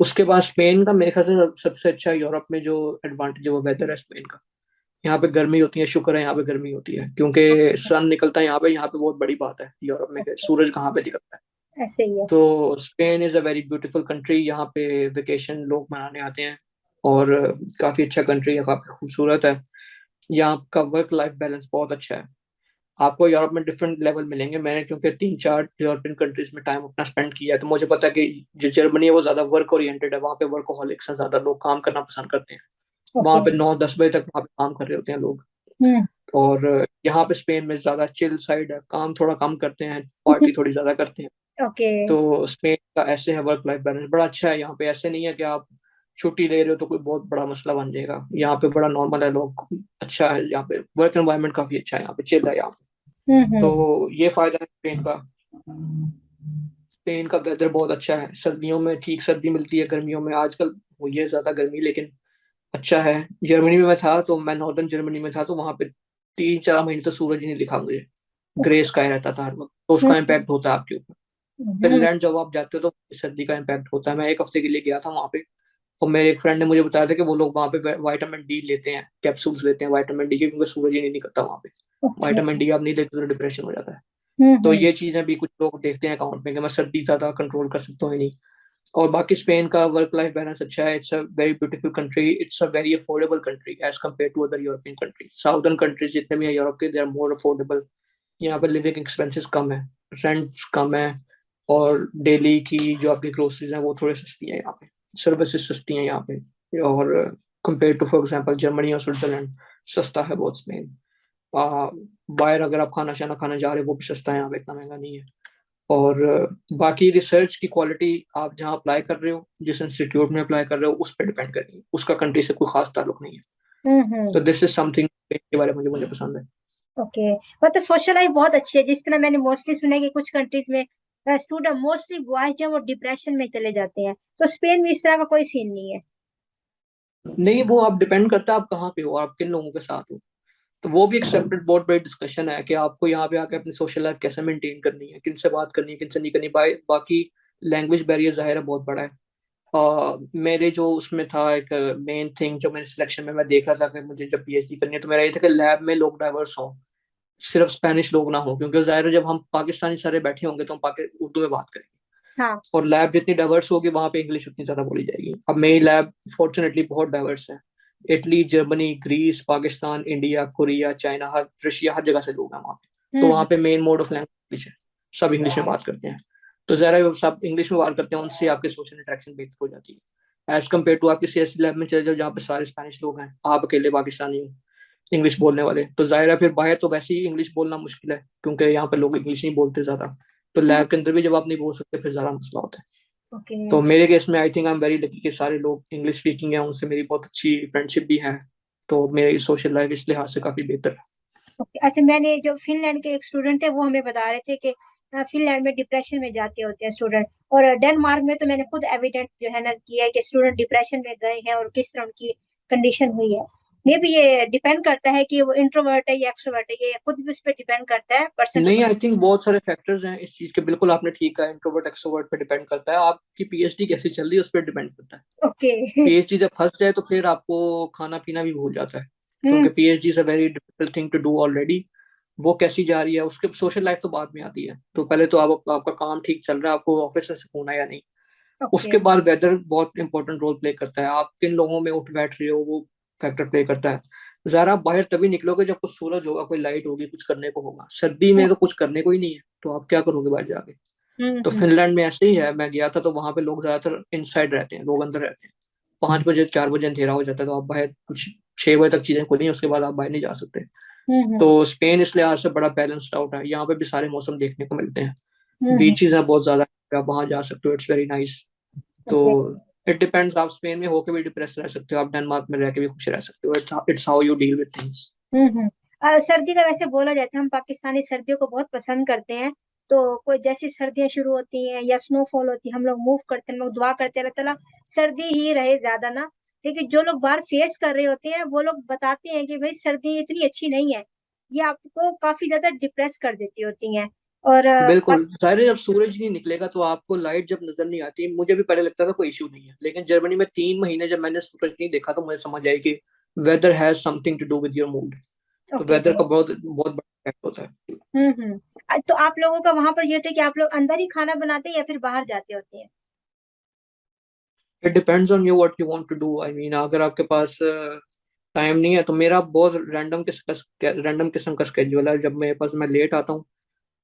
उसके बाद स्पेन का मेरे ख्याल से सबसे अच्छा यूरोप में जो एडवांटेज है वो वेदर है स्पेन का। यहाँ पे गर्मी होती है, शुक्र है यहाँ पे गर्मी होती है, क्योंकि सन निकलता है यहाँ पे बहुत बड़ी बात है यूरोप में कि सूरज कहाँ पे निकलता है। ऐसे ही है। तो Spain is a very beautiful country, यहाँ पे वेकेशन लोग मनाने आते हैं। और काफ़ी अच्छा कंट्री है, काफ़ी खूबसूरत है। यहाँ का वर्क लाइफ बैलेंस बहुत अच्छा है। आपको यूरोप में डिफरेंट लेवल मिलेंगे। मैंने क्योंकि 3-4 यूरोपियन कंट्रीज में टाइम अपना स्पेंड किया है, तो मुझे पता है कि जो जर्मनी है वो ज़्यादा वर्क ओरिएंटेड है, वहाँ पे वर्कोहॉलिक्स हैं, ज़्यादा लोग काम करना पसंद करते हैं। वहाँ ओके। पे 9-10 बजे तक वहाँ पे काम कर रहे होते हैं लोग। हम्म। और यहाँ पे स्पेन में ज़्यादा चिल साइड है, काम थोड़ा कम करते हैं, पार्टी थोड़ी ज़्यादा करते हैं। ओके। तो स्पेन का ऐसे है, वर्क लाइफ बैलेंस बड़ा अच्छा है यहाँ पे। ऐसे नहीं है कि आप छुट्टी ले रहे हो तो कोई बहुत बड़ा मसला बन जाएगा, यहाँ पे बड़ा नॉर्मल है, लोग अच्छा है यहाँ पे, वर्क एनवायरनमेंट काफी अच्छा है यहाँ पे, चिल है यहाँ पे। हम्म। तो ये फायदा है स्पेन का। स्पेन का वेदर बहुत अच्छा है, सर्दियों में ठीक सर्दी मिलती है, गर्मियों में आजकल हुई है ज्यादा गर्मी, लेकिन अच्छा है। जर्मनी में मैं था, तो मैं नॉर्दर्न जर्मनी में था, तो वहां पे 3-4 महीने तो सूरज ही नहीं दिखा मुझे, ग्रे स्काई रहता था हर वक्त, तो उसका हम्म। इम्पैक्ट होता है आपके ऊपर। हम्म। फिनलैंड जब आप जाते हो तो सर्दी का इम्पैक्ट होता है। मैं एक हफ्ते के लिए गया था वहां पे, और मेरे एक फ्रेंड ने मुझे बताया था कि वो लोग वहाँ पे विटामिन डी लेते हैं, कैप्सूल्स लेते हैं विटामिन डी के, क्योंकि सूरज ही नहीं निकलता वहाँ पे। ओके। विटामिन डी आप नहीं लेते तो डिप्रेशन हो जाता है। तो हम्म। ये चीजें भी कुछ लोग देखते हैं अकाउंट में कि मैं सर्दी ज्यादा कंट्रोल कर सकता हूँ या नहीं। और बाकी स्पेन का वर्क लाइफ बैलेंस अच्छा है। It's a very beautiful country, it's a very affordable country as compare to other European countries. Southern countries जितने भी है यूरोप के, दे आर मोर अफोर्डेबल। यहाँ पे लिविंग एक्सपेंसेस कम है, रेंट्स कम है, और डेली की जो आपकी ग्रोसरीज हैं वो थोड़ी सस्ती है यहाँ पे, सर्विसेज सस्ती हैं यहाँ पे। और compare to for example Germany और स्विट्जरलैंड, सस्ता है बहुत स्पेन। बाहर अगर आप खाना शाना खाना जा रहे हो वो भी सस्ता है यहाँ पे, इतना महंगा नहीं है। और बाकी रिसर्च की क्वालिटी आप जहाँ अप्लाई कर रहे हो, जिस इंस्टीट्यूट में अप्लाई कर रहे हो, उस पर डिपेंड करेगी, उसका कंट्री से कोई खास ताल्लुक नहीं है। हम्म। तो दिस इज समथिंग के बारे में मुझे मुझे पसंद है। ओके। मतलब सोशल लाइफ बहुत अच्छी है, जिस तरह मैंने मोस्टली सुना है कि कुछ कंट्रीज में स्टूडेंट मोस्टली बॉयज जो है वो डिप्रेशन में चले जाते हैं। तो स्पेन में इस तरह का कोई सीन नहीं है। नहीं, वो आप डिपेंड करता है आप कहाँ पे हो, आप किन लोगों के साथ हो। तो वो भी एक सेपरेट बहुत बड़ी डिस्कशन है कि आपको यहाँ पे आके अपनी सोशल लाइफ कैसे मेंटेन करनी है, किन से बात करनी है, किन से नहीं करनी। बाकी लैंग्वेज बैरियर जाहिर है बहुत बड़ा है। मेरे जो उसमें था एक मेन थिंग जो मेरे सिलेक्शन में मैं देख रहा था कि मुझे जब पीएचडी करनी है, तो मेरा ये था कि लैब में लोग डाइवर्स हों, सिर्फ स्पेनिश लोग ना हो, क्योंकि जाहिर है जब हम पाकिस्तानी सारे बैठे होंगे तो हम उर्दू में बात करेंगे। हाँ। और लैब जितनी डाइवर्स होगी वहां पे इंग्लिश उतनी ज्यादा बोली जाएगी। अब मेरी लैब फॉर्चुनेटली बहुत डाइवर्स है। Italy, Germany, Greece, Pakistan, India, Korea, China, हर रशिया, हर जगह से लोग हैं वहाँ पे। तो हम्म। वहाँ पे मेन मोड ऑफ लैंग्वेज है, सब इंग्लिश में बात करते हैं। तो जरा वो सब इंग्लिश में बात करते हैं, उनसे आपकी सोशल इंटरेक्शन बेहतर हो जाती है एज कम्पेयर टू आपकी सीएससी लैब में चले जाओ जहाँ पे सारे स्पेनिश लोग हैं, आप अकेले पाकिस्तानी हो इंग्लिश बोलने वाले। तो जाहिर है फिर बाहर तो वैसे ही इंग्लिश बोलना मुश्किल है, क्योंकि यहाँ पे लोग इंग्लिश नहीं बोलते ज्यादा। तो हम्म। लैब के अंदर भी जब आप नहीं बोल सकते फिर ज्यादा मसला होता है। ओके। तो मेरे केस में I think I am very lucky कि सारे लोग इंग्लिश स्पीकिंग है, उनसे मेरी बहुत अच्छी फ्रेंडशिप भी है। तो मेरी सोशल लाइफ इस लिहाज से काफी बेहतर है। ओके। अच्छा, मैंने जो फिनलैंड के एक स्टूडेंट थे वो हमें बता रहे थे कि फिनलैंड में डिप्रेशन में जाते होते हैं स्टूडेंट। और डेनमार्क में तो मैंने खुद एविडेंस जो है ना किया है कि स्टूडेंट डिप्रेशन में गए हैं और किस तरह उनकी कंडीशन हुई है। मे भी ये डिपेंड करता है कि वो इंट्रोवर्ट है या एक्सट्रोवर्ट है, ये खुद भी उस पर डिपेंड करता है पर्सन टू नहीं, आई पर्सन। थिंक बहुत सारे फैक्टर्स हैं इस चीज के, बिल्कुल आपने ठीक कहा, इंट्रोवर्ट एक्सट्रोवर्ट पे डिपेंड करता है। आपकी पीएचडी कैसी चल रही है उस पर डिपेंड करता है। ओके। पीएचडी जब फंस जाए तो फिर आपको खाना पीना भी भूल जाता है, हम्म। क्योंकि PhD is a very difficult thing to do already. वो कैसी जा रही है, उसके सोशल लाइफ तो बाद में आती है। तो पहले तो आपका काम ठीक चल रहा है, आपको ऑफिस से सुकून है या नहीं। ओके। उसके बाद वेदर बहुत इंपॉर्टेंट रोल प्ले करता है, आप किन लोगों में उठ बैठ रहे हो वो फैक्टर प्ले करता है। जरा आप बाहर तभी निकलोगे जब कुछ सूरज होगा, कोई लाइट होगी, कुछ करने को होगा। सर्दी में तो कुछ करने को ही नहीं है, तो आप क्या करोगे बाहर जाके। तो हम्म। फिनलैंड में ऐसे ही है, मैं गया था तो वहां पे लोग ज्यादातर इनसाइड रहते हैं, लोग अंदर रहते हैं। 5 बजे 4 बजे अंधेरा हो जाता है तो आप बाहर कुछ 6 बजे तक चीजें खुली हैं, उसके बाद आप बाहर नहीं जा सकते। हम्म। तो स्पेन इस लिहाज से बड़ा बैलेंस्ड आउट है, यहाँ पे भी सारे मौसम देखने को मिलते हैं। हम्म। बीचेस हैं बहुत ज्यादा, आप वहां जा सकते हो, इट्स वेरी नाइस। तो ओके। इट डिपेंड्स, आप स्पेन में होके भी डिप्रेस रह सकते हो, आप डेनमार्क में रह के भी खुश रह सकते हो। It's how you deal with things. सर्दी का वैसे बोला जाता है, हम पाकिस्तानी सर्दियों को बहुत पसंद करते हैं। तो कोई जैसी सर्दियां शुरू होती हैं या स्नोफॉल होती है, हम लोग मूव करते हैं, हम लोग दुआ करते हैं अल्लाह ताला सर्दी ही रहे ज्यादा ना। लेकिन जो लोग बाहर फेस कर रहे होते हैं वो लोग बताते हैं कि भाई सर्दी इतनी अच्छी नहीं है, ये आपको काफी ज्यादा डिप्रेस कर देती होती हैं। और बिल्कुल, जाहिर है जब सूरज नहीं निकलेगा तो आपको लाइट जब नजर नहीं आती, मुझे भी पहले लगता था कोई इशू नहीं है, लेकिन जर्मनी में 3 महीने जब मैंने सूरज नहीं देखा तो मुझे समझ आई कि weather has something to do with your mood. तो ओके। वेदर का बहुत बहुत बड़ा इफेक्ट होता है। तो आप लोगों का वहां पर ये होता है कि आप लोग अंदर ही खाना बनाते हैं या फिर बाहर जाते होते हैं? It depends on you what you want to do. I mean अगर आपके पास टाइम नहीं है तो मेरा बहुत रैंडम किस्म का स्केड्यूल है। जब मेरे पास मैं लेट आता हूँ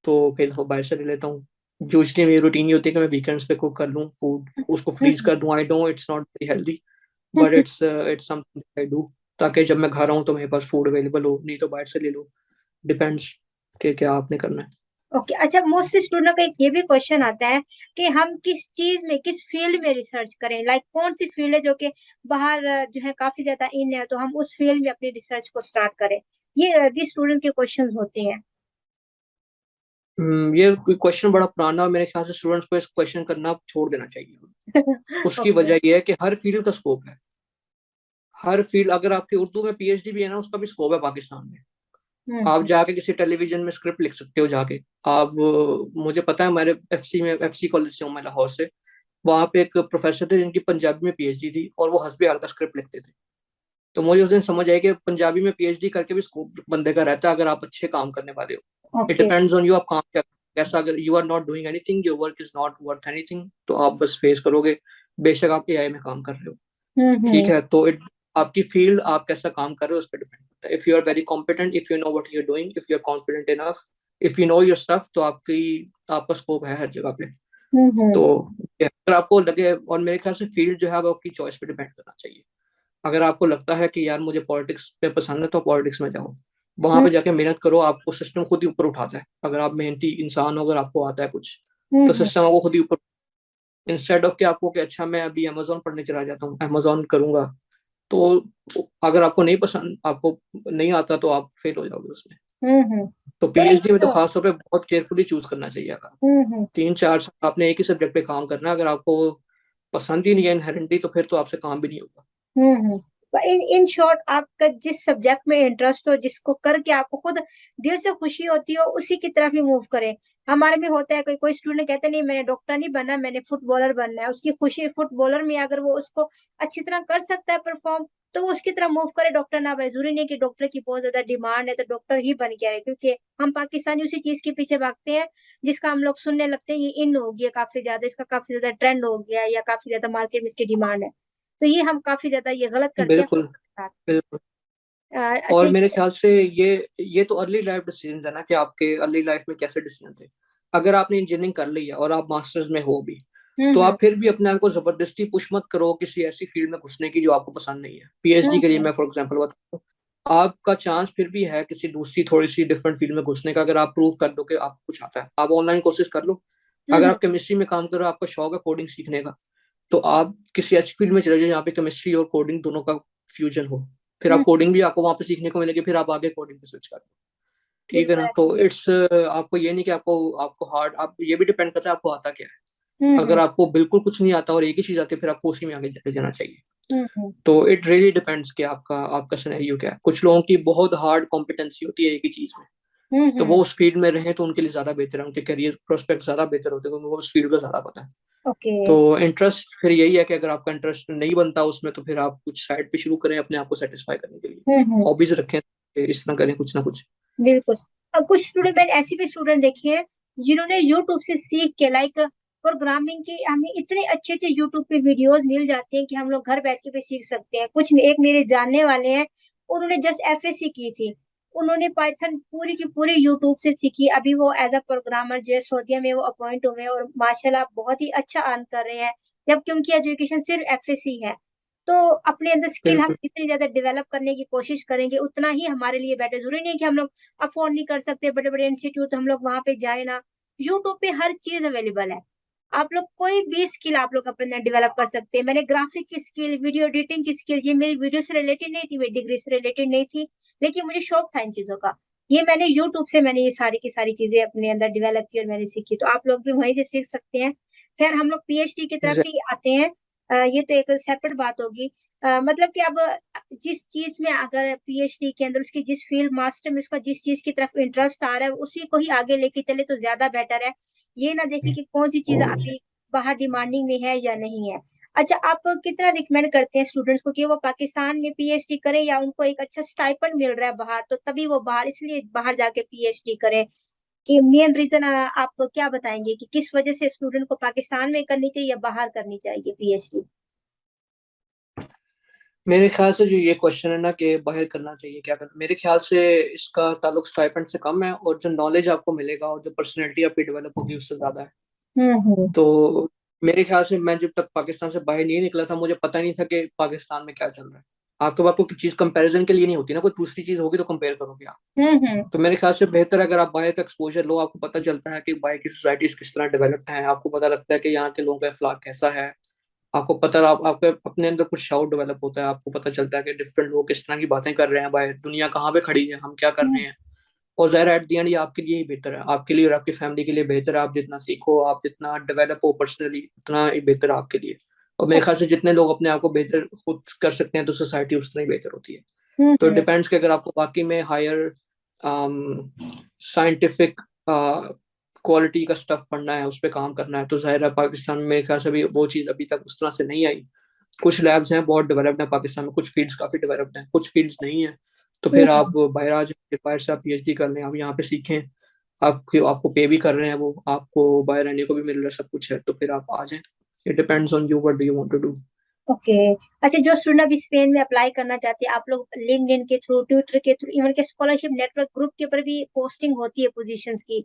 तो फिर वो बाहर से ले लेता हूँ। यूजली मेरी रूटीन ये होती है कि मैं वीकेंड्स पे कुक कर लूँ फूड, उसको फ्रीज हम्म। कर दूँ। I know it's not very healthy, but it's something I do, ताकि जब मैं घर आऊँ तो मेरे पास फूड अवेलेबल हो, नहीं तो बाहर से ले लो। डिपेंड्स कि क्या आपने करना है। ओके। अच्छा, मोस्टली स्टूडेंट का एक ये भी क्वेश्चन आता है कि हम किस चीज में, किस फील्ड में रिसर्च करें, लाइक कौन सी फील्ड है जो कि बाहर जो है काफी ज्यादा इन है, तो हम उस फील्ड में अपनी रिसर्च को स्टार्ट करें। ये भी स्टूडेंट के क्वेश्चंस होते हैं। ये क्वेश्चन बड़ा पुराना और मेरे ख्याल से स्टूडेंट्स को इस क्वेश्चन करना छोड़ देना चाहिए। उसकी ओके। वजह यह है कि हर फील्ड का स्कोप है। हर फील्ड, अगर आपकी उर्दू में पीएचडी भी है ना, उसका भी स्कोप है पाकिस्तान में। आप हम्म। जाके किसी टेलीविजन में स्क्रिप्ट लिख सकते हो जाके। आप मुझे पता है, हमारे एफसी कॉलेज से हूँ मैं, लाहौर से। वहाँ पे एक प्रोफेसर थे जिनकी पंजाबी में पीएचडी थी और वो हस्बी हाल का स्क्रिप्ट लिखते थे। तो मुझे उस दिन समझ आया कि पंजाबी में पीएचडी करके भी स्कोप बंदे का रहता है, अगर आप अच्छे काम करने वाले हो। It okay. Depends on you, आप काम क्या कैसा। अगर you are not doing anything, your work is not worth anything, तो आप बस फेस करोगे। बेशक आप एआई में काम कर रहे हो, ठीक हम्म। है। तो इट आपकी फील्ड, आप कैसा काम कर रहे हो उस पर डिपेंड करता है। If you are very competent, if you know what you are doing, if you are confident enough, if you know your stuff, तो आपका स्कोप है हर जगह पे। हम्म। तो अगर आपको लगे, और मेरे ख्याल से फील्ड जो है वो आपकी चॉइस पे डिपेंड करना चाहिए। अगर आपको लगता है कि यार मुझे पॉलिटिक्स पे पसंद है तो पॉलिटिक्स में जाओ, वहां हम्म। पे जाके मेहनत करो, आपको सिस्टम खुद ही ऊपर उठाता है। अगर आप मेहनती इंसान हो, अगर आपको आता है कुछ, तो हम्म। सिस्टम आपको खुद ही ऊपर, इंस्टेड ऑफ कि आपको कि अच्छा मैं अभी अमेजोन पढ़ने चला जाता हूँ, अमेजोन करूंगा, तो अगर आपको नहीं पसंद, आपको नहीं आता, तो आप फेल हो जाओगे उसमें। हम्म। तो तो पीएचडी में तो एक खास तौर पे बहुत केयरफुली चूज करना चाहिए। अगर हम्म। 3-4 साल आपने एक ही सब्जेक्ट पे काम करना है, अगर आपको पसंद ही नहीं है इनहेरेंटली, तो फिर तो आपसे काम भी नहीं होगा। हम्म। इन शॉर्ट, आपका जिस सब्जेक्ट में इंटरेस्ट हो, जिसको करके आपको खुद दिल से खुशी होती हो, उसी की तरफ ही मूव करें। हमारे में होता है, कोई कोई स्टूडेंट कहते नहीं मैंने डॉक्टर नहीं बनना, मैंने फुटबॉलर बनना है। उसकी खुशी फुटबॉलर में, अगर वो उसको अच्छी तरह कर सकता है परफॉर्म, तो वो उसकी तरह मूव करे। डॉक्टर ना बने, जरूरी नहीं कि डॉक्टर की बहुत ज्यादा डिमांड है तो डॉक्टर ही बन के आए, क्योंकि हम पाकिस्तानी उसी चीज के पीछे भागते हैं जिसका हम लोग सुनने लगते हैं ये इन हो गया काफी ज्यादा, इसका काफी ज्यादा ट्रेंड हो गया, या काफी ज्यादा मार्केट में इसकी डिमांड है। तो ये हम काफी ज्यादा ये गलत करते हैं खुद बिल्कुल, के साथ। बिल्कुल। अच्छा और मेरे ये। ख्याल से ये तो अर्ली लाइफ डिसीजन है ना, कि आपके अर्ली लाइफ में कैसे डिसीजन थे। अगर आपने इंजीनियरिंग कर ली है और आप मास्टर्स में हो भी, तो हम्म। आप फिर भी अपने आप को जबरदस्ती पुश मत करो किसी ऐसी फील्ड में घुसने की जो आपको पसंद नहीं है। पीएचडी के लिए हम्म। मैं फॉर एग्जांपल बताऊं, आपका चांस फिर भी है किसी दूसरी थोड़ी सी डिफरेंट फील्ड में घुसने का, अगर आप प्रूव कर दो कि आपको कुछ आता है। आप ऑनलाइन कोर्सेज कर लो। अगर हम्म। आप केमिस्ट्री में काम करो, आपका शौक है कोडिंग सीखने का, तो आप किसी ऐसी फील्ड में चले जाओ जहाँ पे केमिस्ट्री और कोडिंग दोनों का फ्यूजन हो। फिर आप हम्म। कोडिंग भी आपको वहां पे सीखने को मिलेगी, फिर आप आगे कोडिंग पे स्विच कर दो। ठीक है बिल्कुल ना। ऐसे तो ही है। इट्स आपको ये नहीं कि आपको आपको हार्ड, आप ये भी डिपेंड करता है आपको आता क्या है। अगर हम्म। आपको बिल्कुल कुछ नहीं आता और एक ही चीज आती है, फिर आपको उसी में आगे चले जाना चाहिए। हम्म। तो इट रियली डिपेंड्स कि आपका आपका सिनेरियो क्या है। कुछ लोगों की बहुत हार्ड कॉम्पिटेंसी होती है एक ही चीज में, तो हम्म। वो उस फील्ड में रहें तो उनके लिए ज्यादा बेहतर है, उनके करियर प्रोस्पेक्ट ज्यादा बेहतर होते हैं, क्योंकि वो उस फील्ड का ज्यादा पता है। ओके। तो इंटरेस्ट फिर यही है कि अगर आपका इंटरेस्ट नहीं बनता उसमें, तो फिर आप कुछ साइड पे शुरू करें अपने आप को सेटिस्फाई करने के लिए। हम्म। हॉबीज रखें, इस तरह करें कुछ ना कुछ। बिल्कुल। अब कुछ स्टूडेंट, मैंने ऐसे भी स्टूडेंट देखे हैं जिन्होंने यूट्यूब से सीख के, लाइक प्रोग्रामिंग की, हमें इतने अच्छे अच्छे यूट्यूब पे वीडियोस मिल जाते हैं कि हम लोग घर बैठ के भी सीख सकते हैं। कुछ एक मेरे जानने वाले हैं, उन्होंने जस्ट एफएससी की थी, उन्होंने पाइथन पूरी की पूरी यूट्यूब से सीखी। अभी वो एज अ प्रोग्रामर जो है सऊदीया में वो अपॉइंट हुए हैं, और माशाल्लाह बहुत ही अच्छा अर्न कर रहे हैं, जबकि उनकी एजुकेशन सिर्फ एफएससी है। तो अपने अंदर स्किल हम बिल्कुल। जितनी ज्यादा डेवलप करने की कोशिश करेंगे, उतना ही हमारे लिए बेटर। जरूरी नहीं कि हम लोग अफोर्ड नहीं कर सकते बड़े बड़े इंस्टीट्यूट, हम लोग वहां पे जाए ना। यूट्यूब पे हर चीज अवेलेबल है। आप लोग कोई भी स्किल आप लोग अपने डेवलप कर सकते हैं। मैंने ग्राफिक की स्किल, वीडियो एडिटिंग की स्किल, ये मेरी वीडियो से रिलेटेड नहीं थी, मेरी डिग्री से रिलेटेड नहीं थी, लेकिन मुझे शौक था इन चीजों का। ये मैंने यूट्यूब से मैंने ये सारी की सारी चीजें अपने अंदर डेवलप की और मैंने सीखी। तो आप लोग भी वहीं से सीख सकते हैं। खैर हम लोग पीएचडी की तरफ ही आते हैं। ये तो एक सेपरेट बात होगी। मतलब कि अब जिस चीज में, अगर पीएचडी के अंदर उसकी जिस फील्ड मास्टर में उसका जिस चीज की तरफ इंटरेस्ट आ रहा है, उसी को ही आगे लेके चले तो ज्यादा बेटर है। ये ना देखे कि कौन सी चीज अभी बाहर डिमांडिंग में है या नहीं है। अच्छा, आप कितना रिकमेंड करते हैं स्टूडेंट्स को कि वो पाकिस्तान में पीएचडी करें, या उनको एक अच्छा स्टाइपेंड मिल रहा है बाहर तो तभी वो बाहर, इसलिए बाहर जाके पीएचडी करें? कि मेन रीजन आप क्या बताएंगे कि किस वजह से स्टूडेंट को पाकिस्तान में करनी चाहिए या बाहर करनी चाहिए पीएचडी? मेरे ख्याल से जो ये क्वेश्चन है ना कि बाहर करना चाहिए क्या करना, मेरे ख्याल से इसका ताल्लुक स्टाइपेंड से कम है, और जो नॉलेज आपको मिलेगा और जो पर्सनैलिटी आपकी डेवलप होगी उससे ज्यादा है। हम्म। तो मेरे ख्याल से मैं जब तक पाकिस्तान से बाहर नहीं निकला था, मुझे पता नहीं था कि पाकिस्तान में क्या चल रहा है। आपके पास कोई चीज कंपैरिजन के लिए नहीं होती ना, कोई दूसरी चीज होगी तो कंपेयर करोगे आप। हम्म। तो मेरे ख्याल से बेहतर है अगर आप बाहर का एक्सपोजर लो, आपको पता चलता है कि बाहर की सोसाइटीज किस तरह डेवलप्ड है, आपको पता लगता है कि यहाँ के लोगों का अखलाक कैसा है। आपको पता, आपके अपने अंदर कुछ शाउट डेवलप होता है, आपको पता चलता है कि डिफरेंट लोग किस तरह की बातें कर रहे हैं, बाहर दुनिया कहाँ पे खड़ी है, हम क्या कर हम्म। रहे हैं। और ज़ाहिर एट द एंड ये आपके लिए ही बेहतर है, आपके लिए और आपकी फैमिली के लिए बेहतर है। आप जितना सीखो, आप जितना डेवलप हो पर्सनली, उतना ही बेहतर है आपके लिए। और मेरे ख्याल से जितने लोग अपने आप को बेहतर खुद कर सकते हैं, तो सोसाइटी उतना ही बेहतर होती है। तो हम्म। डिपेंड्स कि अगर आपको वाकई में हायर साइंटिफिक क्वालिटी का स्टफ पढ़ना है, उस पर काम करना है, तो जाहिर है पाकिस्तान में मेरे ख्याल से भी वो चीज़ अभी तक उस तरह से नहीं आई। कुछ लैब्स हैं बहुत डेवलप्ड हैं पाकिस्तान में, कुछ फील्ड्स काफ़ी डेवलप्ड हैं, कुछ फील्ड्स नहीं है। तो फिर आप हम्म। बाहर आ जाए, बाहर से आप पीएचडी कर लें, आप यहाँ पे सीखें। आपको आपको पे भी कर रहे हैं वो, आपको बाहर रहने को भी मिल रहा है, सब कुछ है, तो फिर आप आ जाएं। It depends on you, what do you want to do. Okay. अच्छा, जो स्टूडेंट अभी स्पेन में अप्लाई करना चाहते हैं, आप लोग लिंक्डइन के थ्रू, ट्विटर के थ्रू, इवन के स्कॉलरशिप नेटवर्क ग्रुप के ऊपर भी पोस्टिंग होती है पोजीशंस की,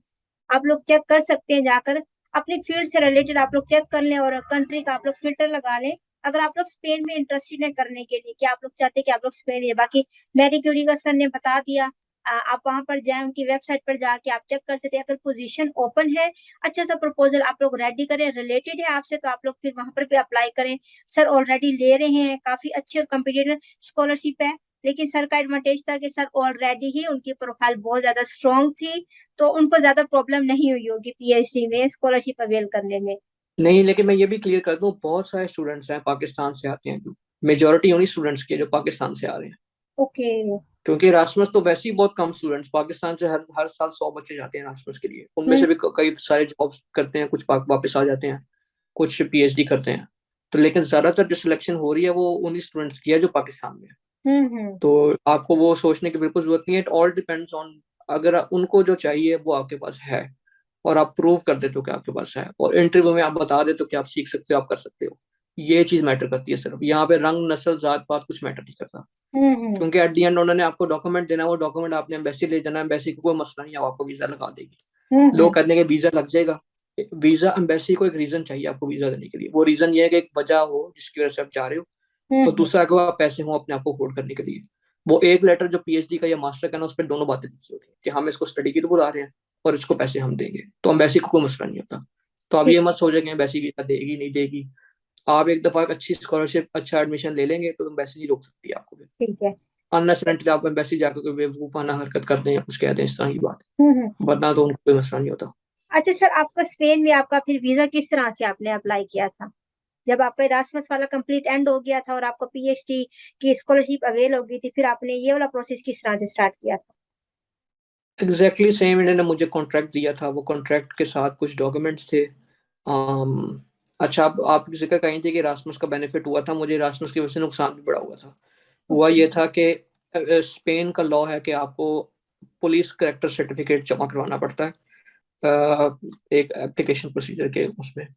आप लोग चेक कर सकते हैं जाकर। अपनी फील्ड से रिलेटेड आप लोग चेक कर लें और कंट्री का आप लोग फिल्टर लगा लें। अगर आप लोग स्पेन में इंटरेस्टेड है करने के लिए, कि आप लोग चाहते हैं कि आप लोग स्पेन, या बाकी मैरी क्यूरी का सर ने बता दिया आप वहां पर जाए, उनकी वेबसाइट पर जाके आप चेक कर सकते हैं। अगर पोजीशन ओपन है, अच्छा सा प्रपोजल आप लोग रेडी करें, रिलेटेड है आपसे, तो आप लोग फिर वहां पर भी अप्लाई करें। सर ऑलरेडी ले रहे हैं, काफी अच्छी और कम्पिटेटिव स्कॉलरशिप है। लेकिन सर का एडवांटेज था कि सर ऑलरेडी ही उनकी प्रोफाइल बहुत ज्यादा स्ट्रांग थी, तो उनको ज्यादा प्रॉब्लम नहीं हुई होगी पीएचडी में स्कॉलरशिप अवेल करने में। नहीं, लेकिन मैं ये भी क्लियर कर दूं, बहुत सारे स्टूडेंट्स हैं पाकिस्तान से आते हैं, जो मेजोरिटी उन्हीं स्टूडेंट्स की है जो पाकिस्तान से आ रहे हैं। ओके। क्योंकि रासमस तो वैसे ही बहुत कम स्टूडेंट्स पाकिस्तान से हर हर साल 100 बच्चे जाते हैं रासमस के लिए, उनमें हम्म से भी कई सारे जॉब्स करते हैं, कुछ वापस आ जाते हैं, कुछ पीएचडी करते हैं। तो लेकिन ज्यादातर जो सिलेक्शन हो रही है वो उन्हीं स्टूडेंट्स की है जो पाकिस्तान में है। हम्म। तो आपको वो सोचने की बिल्कुल जरूरत नहीं है, इट ऑल डिपेंड्स ऑन, अगर उनको जो चाहिए वो आपके पास है और आप प्रूव कर देते हो कि आपके पास है, और इंटरव्यू में आप बता देते हो कि आप सीख सकते हो, आप कर सकते हो, ये चीज मैटर करती है। सिर्फ यहाँ पे रंग, नस्ल, जात पात कुछ मैटर नहीं करता। हम्म। क्योंकि एट दी एंड उन्होंने आपको डॉक्यूमेंट देना है, वो डॉक्यूमेंट आपने एम्बेसी ले जाना है, एम्बेसी को कोई मसला नहीं है, वो आपको वीजा लगा देगी। लोग हम्म। कहते हैं कि वीजा लग जाएगा। वीजा, एम्बेसी को एक रीजन चाहिए आपको वीजा देने के लिए, वो रीजन ये है कि एक वजह हो जिसकी वजह से आप जा रहे हो, और हम्म। दूसरा कि आप पैसे हो अपने आप को अफोर्ड करने के लिए। वो एक लेटर जो पीएचडी का या मास्टर का ना, उस पर दोनों बातें लिखी होती है कि हम इसको स्टडी के लिए बुला रहे हैं और इसको पैसे हम देंगे, तो एम्बेसी को कोई मसला नहीं होता। तो आप ठीक। ये मत सोचें कि एम्बेसी वीजा देगी नहीं देगी। आप एक दफा एक अच्छी स्कॉलरशिप, अच्छा एडमिशन ले लेंगे तो एम्बेसी नहीं रोक सकती आपको। ठीक है। अननेसेसरी आप एम्बेसी जाकर कोई बेवकूफाना हरकत कर दें या कुछ कह दें इस तरह की बात, हम्म। वरना तो उनको कोई मसला नहीं होता। अच्छा सर, आपका स्पेन में आपका फिर वीजा किस तरह से आपने अप्लाई किया था? जब आपका इरास्मस वाला कंप्लीट एंड हो गया था और आपको पीएचडी की स्कॉलरशिप अवेल हो गई थी, फिर आपने ये वाला प्रोसेस किस तरह से स्टार्ट किया था? एग्जैक्टली सेम, इन्होंने मुझे कॉन्ट्रैक्ट दिया था, वो कॉन्ट्रैक्ट के साथ कुछ डॉक्यूमेंट्स थे। अच्छा, आप जिक्र कहीं थे कि रासमस का बेनिफिट हुआ था, मुझे रासमस की वजह से नुकसान भी बड़ा हुआ था। हुआ ओके। ये था कि स्पेन का लॉ है कि आपको पुलिस करेक्टर सर्टिफिकेट जमा करवाना पड़ता है, एक एप्लीकेशन प्रोसीजर के उसमें।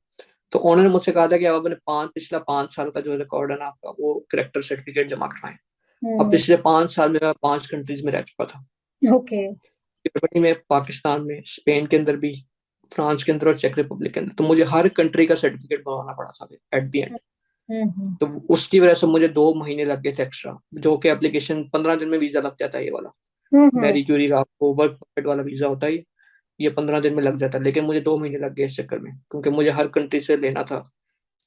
तो उन्होंने मुझसे कहा था कि आप अपने पिछला 5 साल का जो रिकॉर्ड है ना आपका, वो करेक्टर सर्टिफिकेट जमा करवाएं। अब हम्म। पिछले 5 साल में मैं 5 कंट्रीज में रह चुका था, ओके। जर्मनी में, पाकिस्तान में, स्पेन के अंदर भी, फ्रांस के अंदर और चेक रिपब्लिक के अंदर। तो मुझे हर कंट्री का सर्टिफिकेट बनवाना पड़ा था एट दी एंड। हम्म। तो उसकी वजह से मुझे 2 महीने लग गए थे एक्स्ट्रा, जो कि एप्लीकेशन 15 दिन में वीजा लग जाता है ये वाला। हम्म। मैरी क्यूरी का आपको वर्क परमिट वाला वीजा होता है, ये 15 दिन में लग जाता है, लेकिन मुझे 2 महीने लग गए इस चक्कर में, क्योंकि मुझे हर कंट्री से लेना था।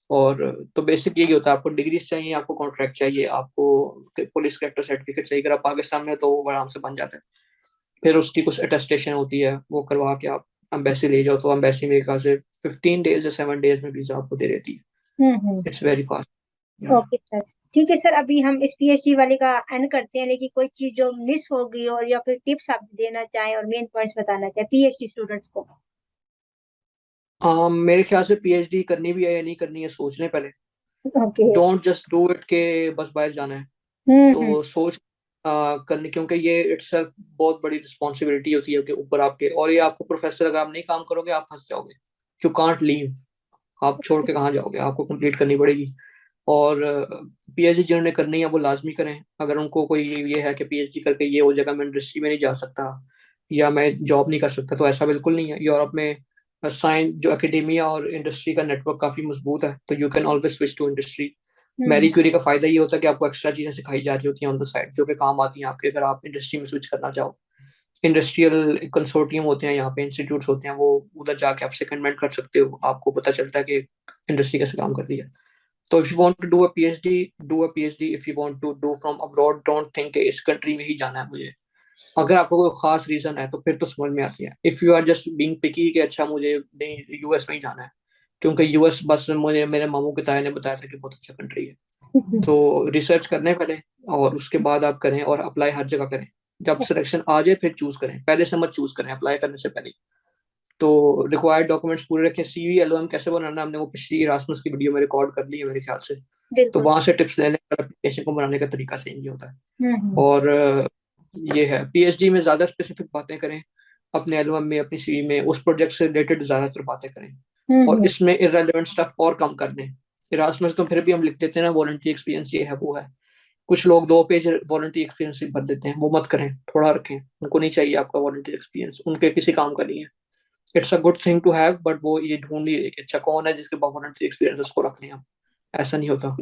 और तो बेसिक यही होता है, आपको डिग्रीज चाहिए, आपको कॉन्ट्रैक्ट चाहिए, आपको पुलिस करेक्टर सर्टिफिकेट चाहिए। अगर आप पाकिस्तान में हो तो वो आराम से बन जाता है। फिर उसकी कुछ अटेस्टेशन होती है, वो करवा के आप अम्बेसी ले जाओ, तो अम्बेसी मेरे ख्याल से 15 डेज या 7 डेज में वीजा आपको दे देती है। Hmm. It's very fast. Okay sir. ठीक है सर, अभी हम इस पीएचडी वाले का एंड करते हैं, लेकिन कोई चीज जो मिस हो गई हो या फिर टिप्स आप देना चाहें और मेन पॉइंट्स बताना चाहें पीएचडी स्टूडेंट्स को। मेरे ख्याल से पीएचडी करनी भी है या नहीं करनी है, सोच लें पहले। Okay. Don't just do it के बस बाहर जाना है। हम्म। तो सोच करनी, क्योंकि ये इट्सल्फ बहुत बड़ी रिस्पॉन्सिबिलिटी होती है कि ऊपर आपके, और ये आपको प्रोफेसर, अगर आप नहीं काम करोगे आप फंस जाओगे। यू कांट लीव, आप छोड़ के कहाँ जाओगे, आपको कंप्लीट करनी पड़ेगी। और पीएचडी जिन्होंने करनी है वो लाजमी करें। अगर उनको कोई ये है कि पीएचडी करके ये हो जाएगा, मैं इंडस्ट्री में नहीं जा सकता या मैं जॉब नहीं कर सकता, तो ऐसा बिल्कुल नहीं है। यूरोप में साइंस जो एकेडेमिया और इंडस्ट्री का नेटवर्क काफी मजबूत है, तो you can always switch to industry. Marie hmm. Curie का फायदा ये होता है कि आपको एक्स्ट्रा चीजें सिखाई जा रही होती हैं ऑन द साइड, जो कि काम आती हैं आपके, अगर आप इंडस्ट्री में स्विच करना चाहो। इंडस्ट्रियल कंसोर्टियम होते हैं यहाँ पे, इंस्टीट्यूट्स होते हैं, वो उधर जाके आप सेकंडमेंट कर सकते हो, आपको पता चलता है कि इंडस्ट्री कैसे काम करती है। तो if you want to do a PhD, do a PhD. If you want to do from abroad, don't think कि इस कंट्री में ही जाना है मुझे। अगर आपको कोई खास रीजन है तो फिर तो समझ में आती है। If you are just being picky कि अच्छा मुझे नहीं यूएस में ही जाना है, क्योंकि यूएस बस मुझे मेरे मामू के ताया ने बताया था कि बहुत अच्छा कंट्री है, तो रिसर्च करने पहले, और उसके बाद आप करें और अप्लाई हर जगह करें। जब सिलेक्शन आ जाए फिर चूज करें, पहले से मत चूज करें अप्लाई करने से पहले। तो रिक्वायर्ड डॉक्यूमेंट्स पूरे रखें। सीवी एलओएम कैसे बनाना, हमने वो पिछली रासमस की वीडियो में रिकॉर्ड कर ली है मेरे ख्याल से, तो बिल्कुल। वहां से टिप्स लेने का, एप्लीकेशन को बनाने का तरीका सेम ही होता है। हम्म। और ये है, पीएचडी में ज्यादा स्पेसिफिक बातें करें, अपने एलबम में, अपनी सीवी में उस प्रोजेक्ट से रिलेटेड ज्यादातर बातें करें, और हम्म। इसमें इररेलेवेंट स्टफ और कम कर दें। इरासमस तो फिर भी हम लिख देते हैं ना, वॉलंटरी एक्सपीरियंस ये है वो है। कुछ लोग 2 पेज वॉलंटरी एक्सपीरियंस भर देते हैं, वो मत करें, थोड़ा रखें। उनको नहीं चाहिए आपका वॉलंटरी एक्सपीरियंस, उनके किसी काम का नहीं है। It's a good thing to have, but वो ये ढूंढ नहीं रहे कि अच्छा कौन है जिसके पास वॉलंटरी एक्सपीरियंस, उसको रख लें हम। ऐसा नहीं होता।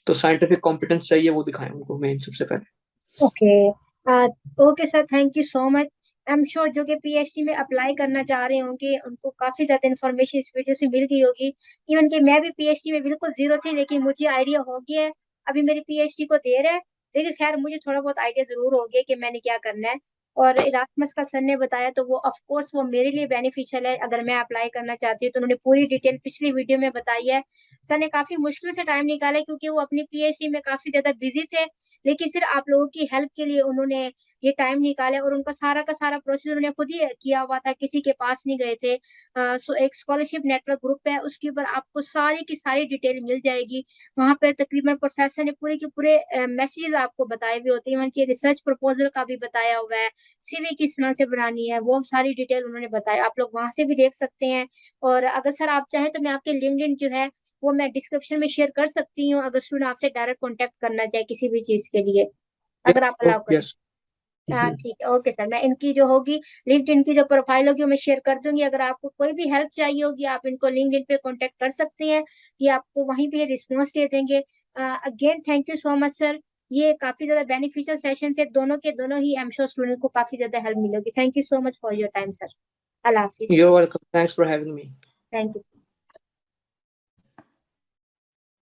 तो साइंटिफिक कॉम्पिटेंस चाहिए, वो दिखाएं उनको मेन सबसे पहले। Okay. Okay sir, thank you so much. I am sure जो कि पीएचडी में अप्लाई करना चाह रहे होंगे उनको काफी ज्यादा इन्फॉर्मेशन इस वीडियो से मिल गई होगी। इवन कि मैं भी पीएचडी में बिल्कुल जीरो थी, लेकिन मुझे आइडिया हो गया है। अभी मेरी पीएचडी को देर है, लेकिन खैर मुझे थोड़ा बहुत आइडिया जरूर हो गया कि मैंने क्या करना है। और इरास्मस का सर ने बताया तो वो ऑफ कोर्स वो मेरे लिए बेनिफिशियल है। अगर मैं अप्लाई करना चाहती हूँ तो उन्होंने पूरी डिटेल पिछली वीडियो में बताई है। सर ने काफी मुश्किल से टाइम निकाला है, क्योंकि वो अपनी पीएचडी में काफी ज्यादा बिजी थे, लेकिन सिर्फ आप लोगों की हेल्प के लिए उन्होंने ये टाइम निकाला। और उनका सारा का सारा प्रोसेस उन्होंने खुद ही किया हुआ था, किसी के पास नहीं गए थे। सो एक स्कॉलरशिप नेटवर्क ग्रुप है, उसके ऊपर आपको सारी की सारी डिटेल मिल जाएगी। वहां पर तकरीबन प्रोफेसर ने पूरे के पूरे मैसेजेस आपको बताए हुए होते हैं। उनकी रिसर्च प्रपोजल का भी बताया हुआ है, सीवी किस तरह से बनानी है, वो सारी डिटेल उन्होंने बताया। आप लोग वहां से भी देख सकते हैं। और अगर सर आप चाहें तो मैं आपके लिंक्डइन जो है वो मैं डिस्क्रिप्शन में शेयर कर सकती हूँ, अगर स्टूडेंट आपसे डायरेक्ट कांटेक्ट करना चाहे किसी भी चीज के लिए, Yeah, अगर आप oh, अलाउ करें। yes. हाँ Mhm. ठीक है, ओके सर। मैं इनकी जो होगी लिंक्डइन की जो प्रोफाइल होगी वो मैं शेयर कर दूंगी। अगर आपको कोई भी हेल्प चाहिए होगी आप इनको लिंक्डइन पे कांटेक्ट कर सकते हैं, ये आपको वहीं पे रिस्पॉन्स दे देंगे। Again thank you so much sir. ये काफी ज्यादा बेनिफिशियल सेशन थे, दोनों के दोनों ही। आई एम श्योर स्टूडेंट को काफी ज्यादा हेल्प मिलेगी। Thank you so much for your time sir. Allah Hafiz. You're welcome. Thanks for having me. Thank you.